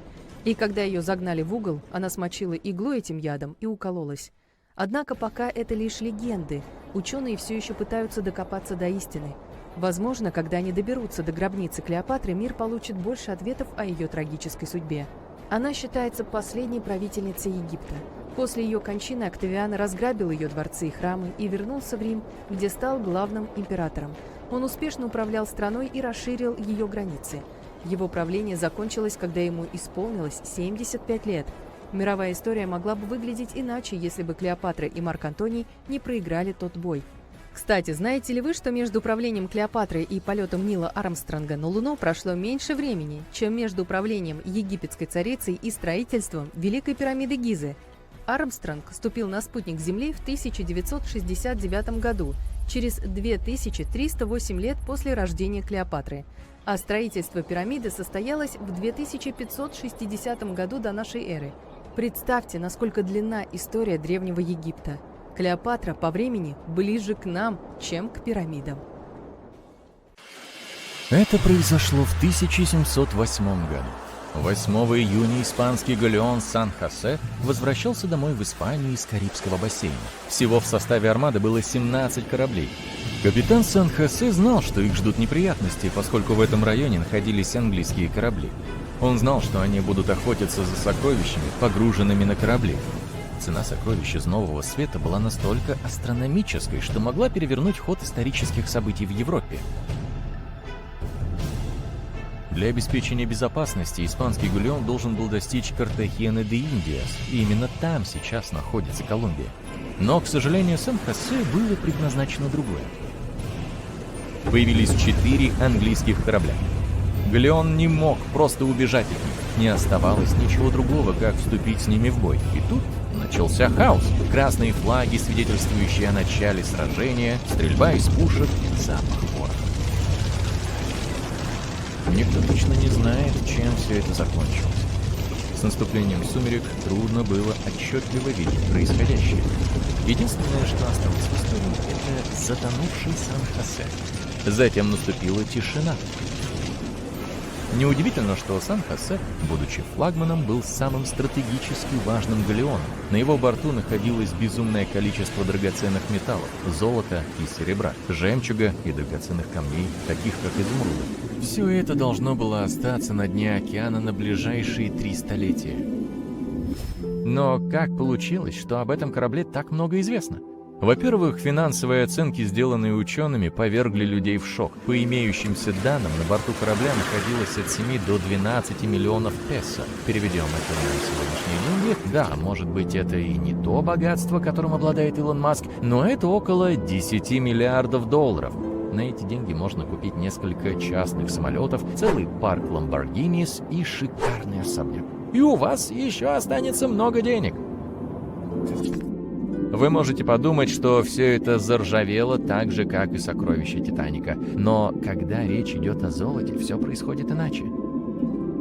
И когда ее загнали в угол, она смочила иглу этим ядом и укололась. Однако пока это лишь легенды, ученые все еще пытаются докопаться до истины. Возможно, когда они доберутся до гробницы Клеопатры, мир получит больше ответов о ее трагической судьбе. Она считается последней правительницей Египта. После ее кончины Октавиан разграбил ее дворцы и храмы и вернулся в Рим, где стал главным императором. Он успешно управлял страной и расширил ее границы. Его правление закончилось, когда ему исполнилось 75 лет. Мировая история могла бы выглядеть иначе, если бы Клеопатра и Марк Антоний не проиграли тот бой. Кстати, знаете ли вы, что между правлением Клеопатры и полетом Нила Армстронга на Луну прошло меньше времени, чем между правлением египетской царицей и строительством Великой пирамиды Гизы? Армстронг ступил на спутник Земли в 1969 году, через 2308 лет после рождения Клеопатры, а строительство пирамиды состоялось в 2560 году до нашей эры. Представьте, насколько длинна история Древнего Египта. Клеопатра по времени ближе к нам, чем к пирамидам. Это произошло в 1708 году. 8 июня испанский галеон «Сан-Хосе» возвращался домой в Испанию из Карибского бассейна. Всего в составе армады было 17 кораблей. Капитан «Сан-Хосе» знал, что их ждут неприятности, поскольку в этом районе находились английские корабли. Он знал, что они будут охотиться за сокровищами, погруженными на корабли. Цена сокровищ из Нового Света была настолько астрономической, что могла перевернуть ход исторических событий в Европе. Для обеспечения безопасности испанский галеон должен был достичь Картахены де Индиас, и именно там сейчас находится Колумбия. Но, к сожалению, Сан-Хосе было предназначено другое. Появились 4 английских корабля. Галеон не мог просто убежать от них. Не оставалось ничего другого, как вступить с ними в бой. И тут начался хаос. Красные флаги, свидетельствующие о начале сражения, стрельба из пушек, запах пороха. Никто точно не знает, чем все это закончилось. С наступлением сумерек трудно было отчетливо видеть происходящее. Единственное, что осталось в истории, это затонувший Сан-Хосе. Затем наступила тишина. Неудивительно, что Сан-Хосе, будучи флагманом, был самым стратегически важным галеоном. На его борту находилось безумное количество драгоценных металлов, золота и серебра, жемчуга и драгоценных камней, таких как изумруды. Все это должно было остаться на дне океана на ближайшие 3 столетия. Но как получилось, что об этом корабле так много известно? Во-первых, финансовые оценки, сделанные учеными, повергли людей в шок. По имеющимся данным, на борту корабля находилось от 7 до 12 миллионов песо. Переведем это на сегодняшние деньги. Да, может быть, это и не то богатство, которым обладает Илон Маск, но это около 10 миллиардов долларов. На эти деньги можно купить несколько частных самолетов, целый парк Lamborghinis и шикарный особняк. И у вас еще останется много денег. Вы можете подумать, что все это заржавело так же, как и сокровища Титаника. Но когда речь идет о золоте, все происходит иначе.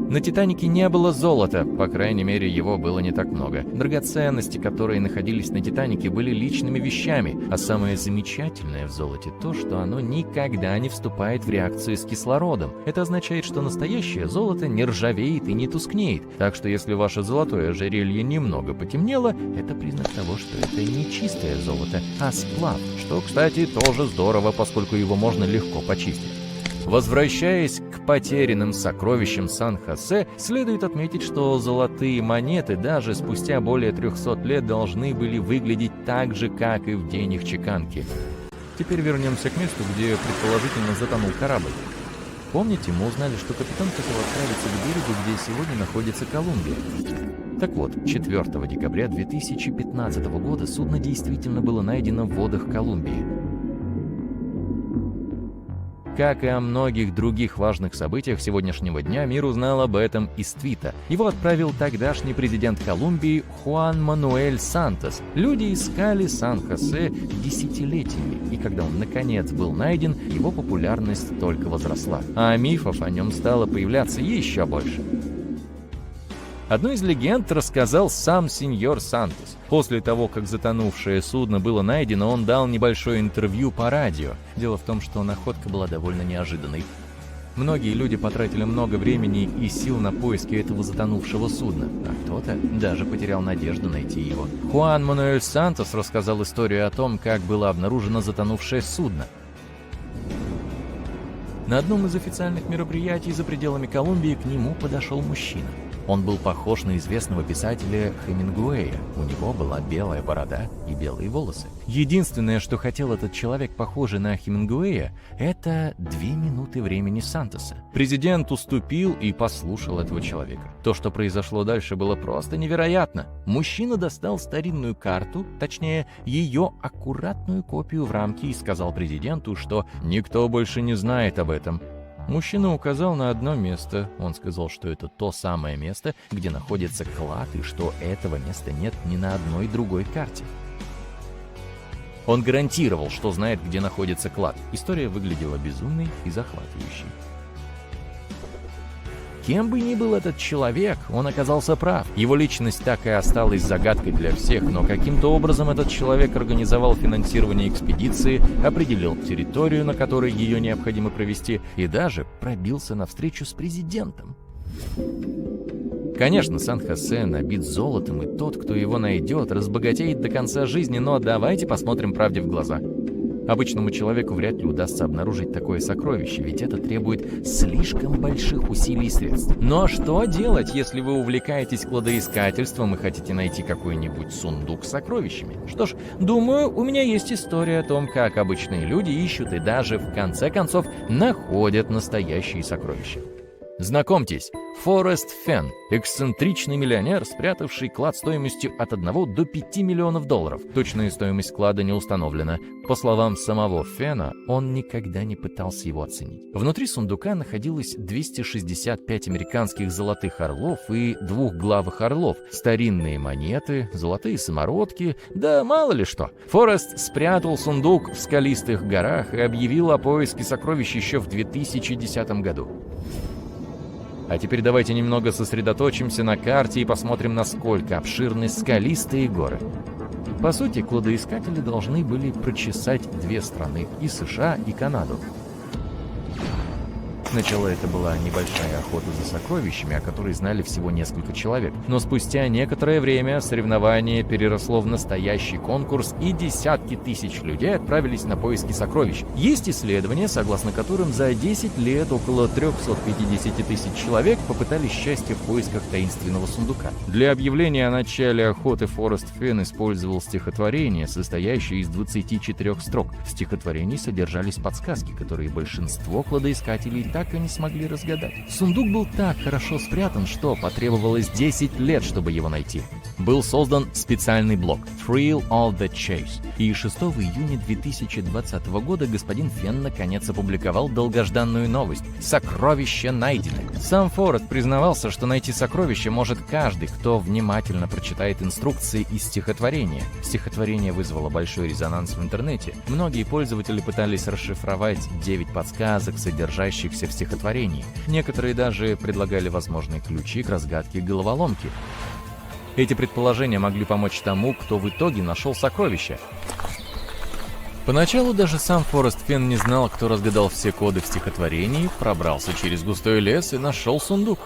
На «Титанике» не было золота, по крайней мере, его было не так много. Драгоценности, которые находились на «Титанике», были личными вещами, а самое замечательное в золоте то, что оно никогда не вступает в реакцию с кислородом. Это означает, что настоящее золото не ржавеет и не тускнеет, так что если ваше золотое ожерелье немного потемнело, это признак того, что это не чистое золото, а сплав, что, кстати, тоже здорово, поскольку его можно легко почистить. Возвращаясь к потерянным сокровищам Сан-Хосе, следует отметить, что золотые монеты даже спустя более 300 лет должны были выглядеть так же, как и в день их чеканки. Теперь вернемся к месту, где предположительно затонул корабль. Помните, мы узнали, что капитан хотел отправиться к берегу, где сегодня находится Колумбия. Так вот, 4 декабря 2015 года судно действительно было найдено в водах Колумбии. Как и о многих других важных событиях сегодняшнего дня, мир узнал об этом из твита. Его отправил тогдашний президент Колумбии Хуан Мануэль Сантос. Люди искали Сан-Хосе десятилетиями, и когда он наконец был найден, его популярность только возросла, а мифов о нем стало появляться еще больше. Одну из легенд рассказал сам сеньор Сантос. После того, как затонувшее судно было найдено, он дал небольшое интервью по радио. Дело в том, что находка была довольно неожиданной. Многие люди потратили много времени и сил на поиски этого затонувшего судна, а кто-то даже потерял надежду найти его. Хуан Мануэль Сантос рассказал историю о том, как было обнаружено затонувшее судно. На одном из официальных мероприятий за пределами Колумбии к нему подошел мужчина. Он был похож на известного писателя Хемингуэя. У него была белая борода и белые волосы. Единственное, что хотел этот человек, похожий на Хемингуэя, это 2 минуты времени Сантоса. Президент уступил и послушал этого человека. То, что произошло дальше, было просто невероятно. Мужчина достал старинную карту, точнее, ее аккуратную копию в рамке, и сказал президенту, что никто больше не знает об этом. Мужчина указал на одно место. Он сказал, что это то самое место, где находится клад, и что этого места нет ни на одной другой карте. Он гарантировал, что знает, где находится клад. История выглядела безумной и захватывающей. Кем бы ни был этот человек, он оказался прав. Его личность так и осталась загадкой для всех, но каким-то образом этот человек организовал финансирование экспедиции, определил территорию, на которой ее необходимо провести, и даже пробился на встречу с президентом. Конечно, Сан-Хосе набит золотом, и тот, кто его найдет, разбогатеет до конца жизни, но давайте посмотрим правде в глаза. Обычному человеку вряд ли удастся обнаружить такое сокровище, ведь это требует слишком больших усилий и средств. Но что делать, если вы увлекаетесь кладоискательством и хотите найти какой-нибудь сундук с сокровищами? Что ж, думаю, у меня есть история о том, как обычные люди ищут и даже, в конце концов, находят настоящие сокровища. Знакомьтесь, Форест Фен, эксцентричный миллионер, спрятавший клад стоимостью от 1 до 5 миллионов долларов. Точная стоимость клада не установлена. По словам самого Фена, он никогда не пытался его оценить. Внутри сундука находилось 265 американских золотых орлов и двухглавых орлов, старинные монеты, золотые самородки, да мало ли что. Форест спрятал сундук в скалистых горах и объявил о поиске сокровищ еще в 2010 году. А теперь давайте немного сосредоточимся на карте и посмотрим, насколько обширны скалистые горы. По сути, кладоискатели должны были прочесать 2 страны – и США, и Канаду. Сначала это была небольшая охота за сокровищами, о которой знали всего несколько человек. Но спустя некоторое время соревнование переросло в настоящий конкурс, и десятки тысяч людей отправились на поиски сокровищ. Есть исследования, согласно которым за 10 лет около 350 тысяч человек попытались счастье в поисках таинственного сундука. Для объявления о начале охоты Форест Фен использовал стихотворение, состоящее из 24 строк. В стихотворении содержались подсказки, которые большинство кладоискателей так и не смогли разгадать. Сундук был так хорошо спрятан, что потребовалось 10 лет, чтобы его найти. Был создан специальный блок Thrill of the Chase, И 6 июня 2020 года господин Фен наконец опубликовал долгожданную новость. Сокровища найдены. Сам Форест признавался, что найти сокровище может каждый, кто внимательно прочитает инструкции из стихотворения. Стихотворение вызвало большой резонанс в интернете. Многие пользователи пытались расшифровать 9 подсказок, содержащихся в стихотворении. Некоторые даже предлагали возможные ключи к разгадке головоломки. Эти предположения могли помочь тому, кто в итоге нашел сокровища. Поначалу даже сам Форест Фен не знал, кто разгадал все коды в стихотворении, пробрался через густой лес и нашел сундук.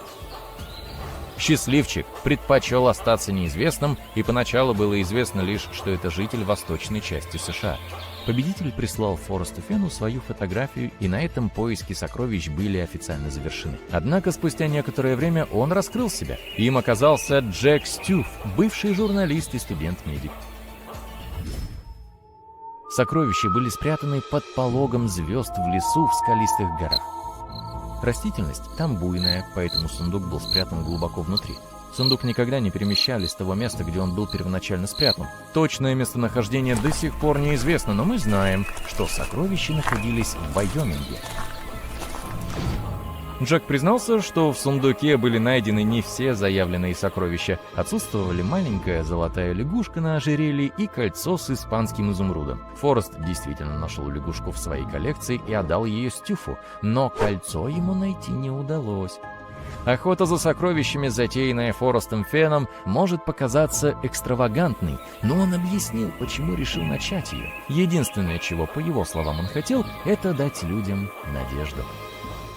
Счастливчик предпочел остаться неизвестным, и поначалу было известно лишь, что это житель восточной части США. Победитель прислал Форесту Фену свою фотографию, и на этом поиски сокровищ были официально завершены. Однако спустя некоторое время он раскрыл себя. Им оказался Джек Стюф, бывший журналист и студент-медик. Сокровища были спрятаны под пологом звезд в лесу в скалистых горах. Растительность там буйная, поэтому сундук был спрятан глубоко внутри. Сундук никогда не перемещали с того места, где он был первоначально спрятан. Точное местонахождение до сих пор неизвестно, но мы знаем, что сокровища находились в Вайоминге. Джек признался, что в сундуке были найдены не все заявленные сокровища. Отсутствовали маленькая золотая лягушка на ожерелье и кольцо с испанским изумрудом. Форест действительно нашел лягушку в своей коллекции и отдал ее Стюфу, но кольцо ему найти не удалось. Охота за сокровищами, затеянная Форестом Феном, может показаться экстравагантной, но он объяснил, почему решил начать ее. Единственное, чего, по его словам, он хотел, это дать людям надежду.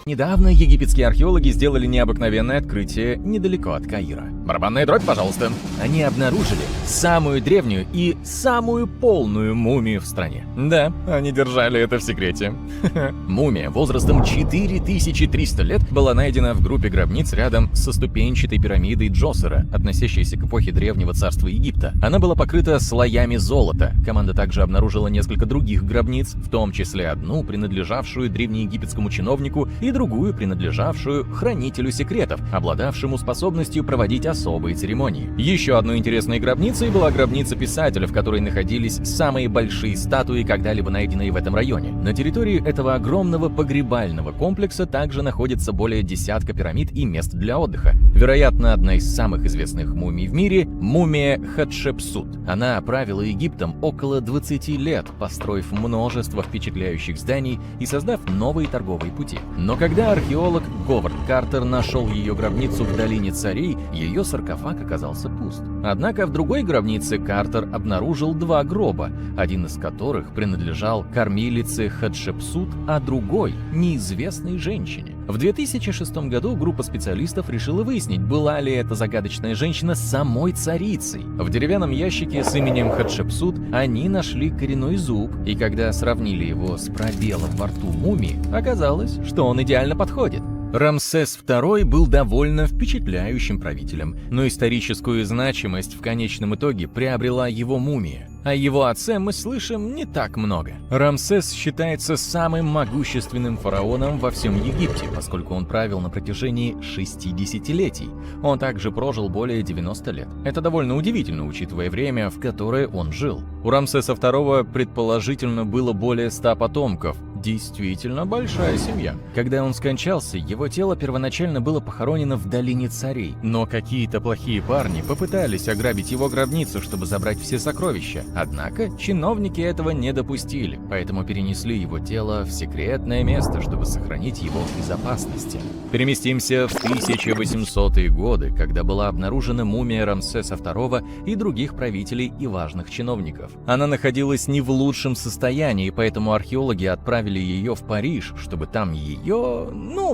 Недавно египетские археологи сделали необыкновенное открытие недалеко от Каира. Барабанная дробь, пожалуйста. Они обнаружили самую древнюю и самую полную мумию в стране. Да, они держали это в секрете. Мумия возрастом 4300 лет была найдена в группе гробниц рядом со ступенчатой пирамидой Джосера, относящейся к эпохе Древнего царства Египта. Она была покрыта слоями золота. Команда также обнаружила несколько других гробниц, в том числе одну, принадлежавшую древнеегипетскому чиновнику, и другую, принадлежавшую хранителю секретов, обладавшему способностью проводить особые церемонии. Еще одной интересной гробницей была гробница писателя, в которой находились самые большие статуи, когда-либо найденные в этом районе. На территории этого огромного погребального комплекса также находится более десятка пирамид и мест для отдыха. Вероятно, одна из самых известных мумий в мире – мумия Хатшепсут. Она правила Египтом около 20 лет, построив множество впечатляющих зданий и создав новые торговые пути. Но когда археолог Говард Картер нашел ее гробницу в долине царей, ее саркофаг оказался пуст. Однако в другой гробнице Картер обнаружил 2 гроба, один из которых принадлежал кормилице Хатшепсут, а другой – неизвестной женщине. В 2006 году группа специалистов решила выяснить, была ли эта загадочная женщина самой царицей. В деревянном ящике с именем Хатшепсут они нашли коренной зуб, и когда сравнили его с пробелом во рту мумии, оказалось, что он идеально подходит. Рамсес II был довольно впечатляющим правителем, но историческую значимость в конечном итоге приобрела его мумия. О его отце мы слышим не так много. Рамсес считается самым могущественным фараоном во всем Египте, поскольку он правил на протяжении 60 летий. Он также прожил более 90 лет. Это довольно удивительно, учитывая время, в которое он жил. У Рамсеса II предположительно было более 100 потомков. Действительно большая семья. Когда он скончался, его тело первоначально было похоронено в долине царей, но какие-то плохие парни попытались ограбить его гробницу, чтобы забрать все сокровища. Однако чиновники этого не допустили, поэтому перенесли его тело в секретное место, чтобы сохранить его в безопасности. Переместимся в 1800-е годы, когда была обнаружена мумия Рамсеса II и других правителей и важных чиновников. Она находилась не в лучшем состоянии, поэтому археологи отправили ее в Париж, чтобы там ее,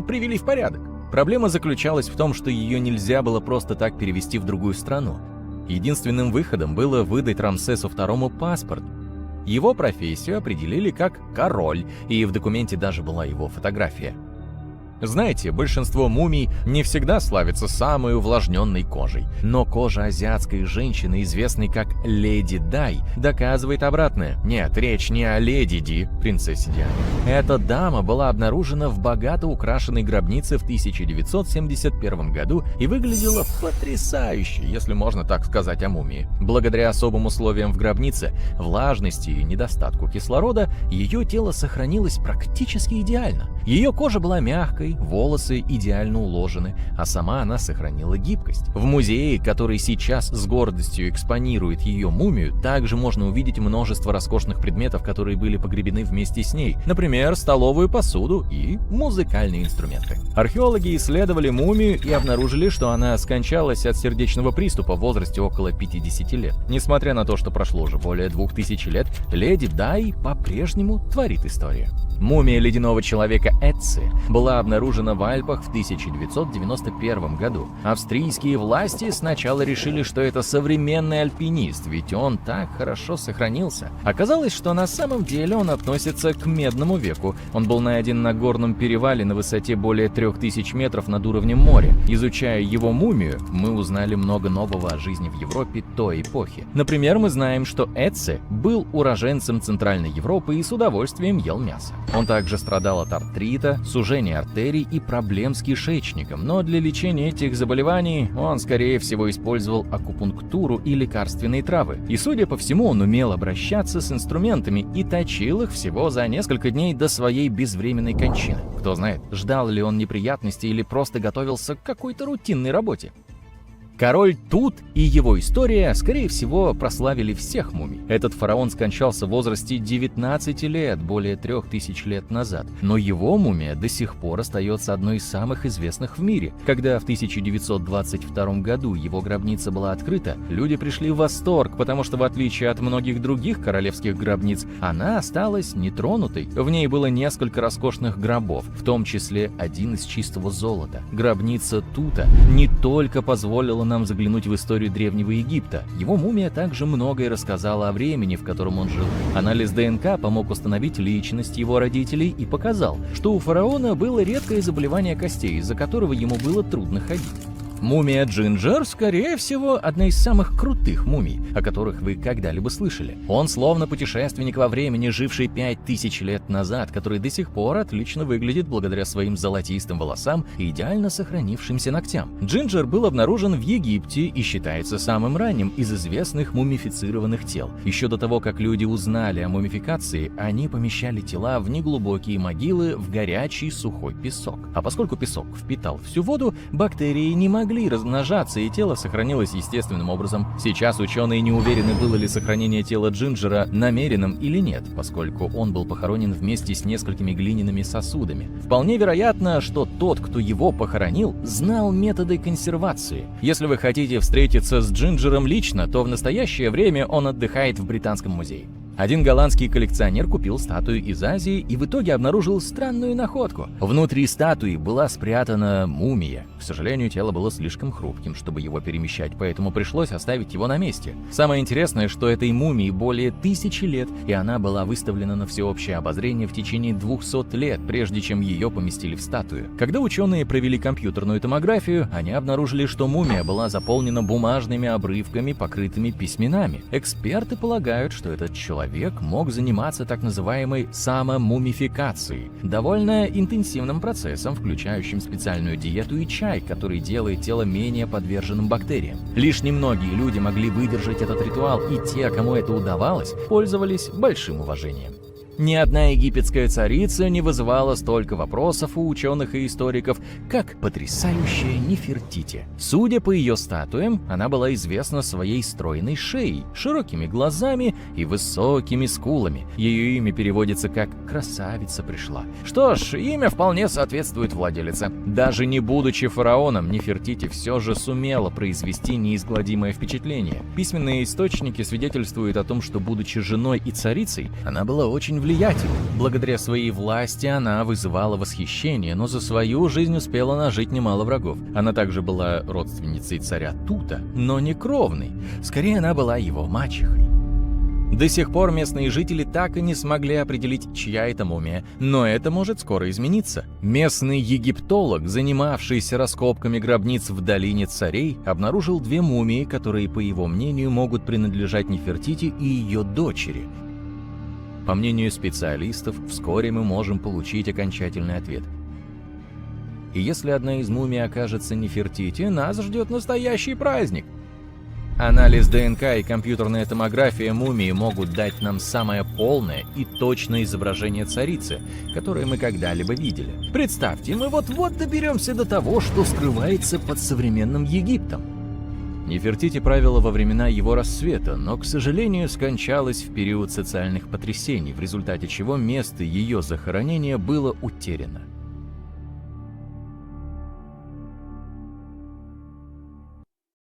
привели в порядок. Проблема заключалась в том, что ее нельзя было просто так перевести в другую страну. Единственным выходом было выдать Рамсесу II паспорт. Его профессию определили как король, и в документе даже была его фотография. Знаете, большинство мумий не всегда славятся самой увлажненной кожей, но кожа азиатской женщины, известной как Леди Дай, доказывает обратное. Нет, речь не о Леди Ди, принцессе Диане. Эта дама была обнаружена в богато украшенной гробнице в 1971 году и выглядела потрясающе, если можно так сказать о мумии. Благодаря особым условиям в гробнице, влажности и недостатку кислорода, ее тело сохранилось практически идеально. Ее кожа была мягкой, волосы идеально уложены, а сама она сохранила гибкость. В музее, который сейчас с гордостью экспонирует ее мумию, также можно увидеть множество роскошных предметов, которые были погребены вместе с ней. Например, столовую посуду и музыкальные инструменты. Археологи исследовали мумию и обнаружили, что она скончалась от сердечного приступа в возрасте около 50 лет. Несмотря на то, что прошло уже более 2000 лет, Леди Дай по-прежнему творит историю. Мумия ледяного человека Эцци была обнаружена в Альпах в 1991 году. Австрийские власти сначала решили, что это современный альпинист, ведь он так хорошо сохранился. Оказалось, что на самом деле он относится к Медному веку. Он был найден на горном перевале на высоте более 3000 метров над уровнем моря. Изучая его мумию, мы узнали много нового о жизни в Европе той эпохи. Например, мы знаем, что Эцци был уроженцем Центральной Европы и с удовольствием ел мясо. Он также страдал от артрита, сужения артерий и проблем с кишечником, но для лечения этих заболеваний он, скорее всего, использовал акупунктуру и лекарственные травы. И, судя по всему, он умел обращаться с инструментами и точил их всего за несколько дней до своей безвременной кончины. Кто знает, ждал ли он неприятностей или просто готовился к какой-то рутинной работе. Король Тут и его история, скорее всего, прославили всех мумий. Этот фараон скончался в возрасте 19 лет, более 3000 лет назад. Но его мумия до сих пор остается одной из самых известных в мире. Когда в 1922 году его гробница была открыта, люди пришли в восторг, потому что, в отличие от многих других королевских гробниц, она осталась нетронутой. В ней было несколько роскошных гробов, в том числе один из чистого золота. Гробница Тута не только позволила нам заглянуть в историю Древнего Египта. Его мумия также многое рассказала о времени, в котором он жил. Анализ ДНК помог установить личность его родителей и показал, что у фараона было редкое заболевание костей, из-за которого ему было трудно ходить. Мумия Джинджер, скорее всего, одна из самых крутых мумий, о которых вы когда-либо слышали. Он словно путешественник во времени, живший 5000 лет назад, который до сих пор отлично выглядит благодаря своим золотистым волосам и идеально сохранившимся ногтям. Джинджер был обнаружен в Египте и считается самым ранним из известных мумифицированных тел. Еще до того, как люди узнали о мумификации, они помещали тела в неглубокие могилы в горячий сухой песок. А поскольку песок впитал всю воду, бактерии не могли размножаться, и тело сохранилось естественным образом. Сейчас ученые не уверены, было ли сохранение тела Джинджера намеренным или нет, поскольку он был похоронен вместе с несколькими глиняными сосудами. Вполне вероятно, что тот, кто его похоронил, знал методы консервации. Если вы хотите встретиться с Джинджером лично, то в настоящее время он отдыхает в Британском музее. Один голландский коллекционер купил статую из Азии и в итоге обнаружил странную находку. Внутри статуи была спрятана мумия. К сожалению, тело было слишком хрупким, чтобы его перемещать, поэтому пришлось оставить его на месте. Самое интересное, что этой мумии более 1000 лет, и она была выставлена на всеобщее обозрение в течение 200 лет, прежде чем ее поместили в статую. Когда ученые провели компьютерную томографию, они обнаружили, что мумия была заполнена бумажными обрывками, покрытыми письменами. Эксперты полагают, что этот человек мог заниматься так называемой самомумификацией, довольно интенсивным процессом, включающим специальную диету и чай, который делает тело менее подверженным бактериям. Лишь немногие люди могли выдержать этот ритуал, и те, кому это удавалось, пользовались большим уважением. Ни одна египетская царица не вызывала столько вопросов у ученых и историков, как потрясающая Нефертити. Судя по ее статуям, она была известна своей стройной шеей, широкими глазами и высокими скулами. Ее имя переводится как «красавица пришла». Что ж, имя вполне соответствует владелице. Даже не будучи фараоном, Нефертити все же сумела произвести неизгладимое впечатление. Письменные источники свидетельствуют о том, что, будучи женой и царицей, она была очень влиятельной. Благодаря своей власти она вызывала восхищение, но за свою жизнь успела нажить немало врагов. Она также была родственницей царя Тута, но не кровной. Скорее, она была его мачехой. До сих пор местные жители так и не смогли определить, чья это мумия, но это может скоро измениться. Местный египтолог, занимавшийся раскопками гробниц в долине царей, обнаружил 2 мумии, которые, по его мнению, могут принадлежать Нефертити и ее дочери. По мнению специалистов, вскоре мы можем получить окончательный ответ. И если одна из мумий окажется Нефертити, нас ждет настоящий праздник. Анализ ДНК и компьютерная томография мумии могут дать нам самое полное и точное изображение царицы, которое мы когда-либо видели. Представьте, мы вот-вот доберемся до того, что скрывается под современным Египтом. Нефертити правила во времена его рассвета, но, к сожалению, скончалась в период социальных потрясений, в результате чего место ее захоронения было утеряно.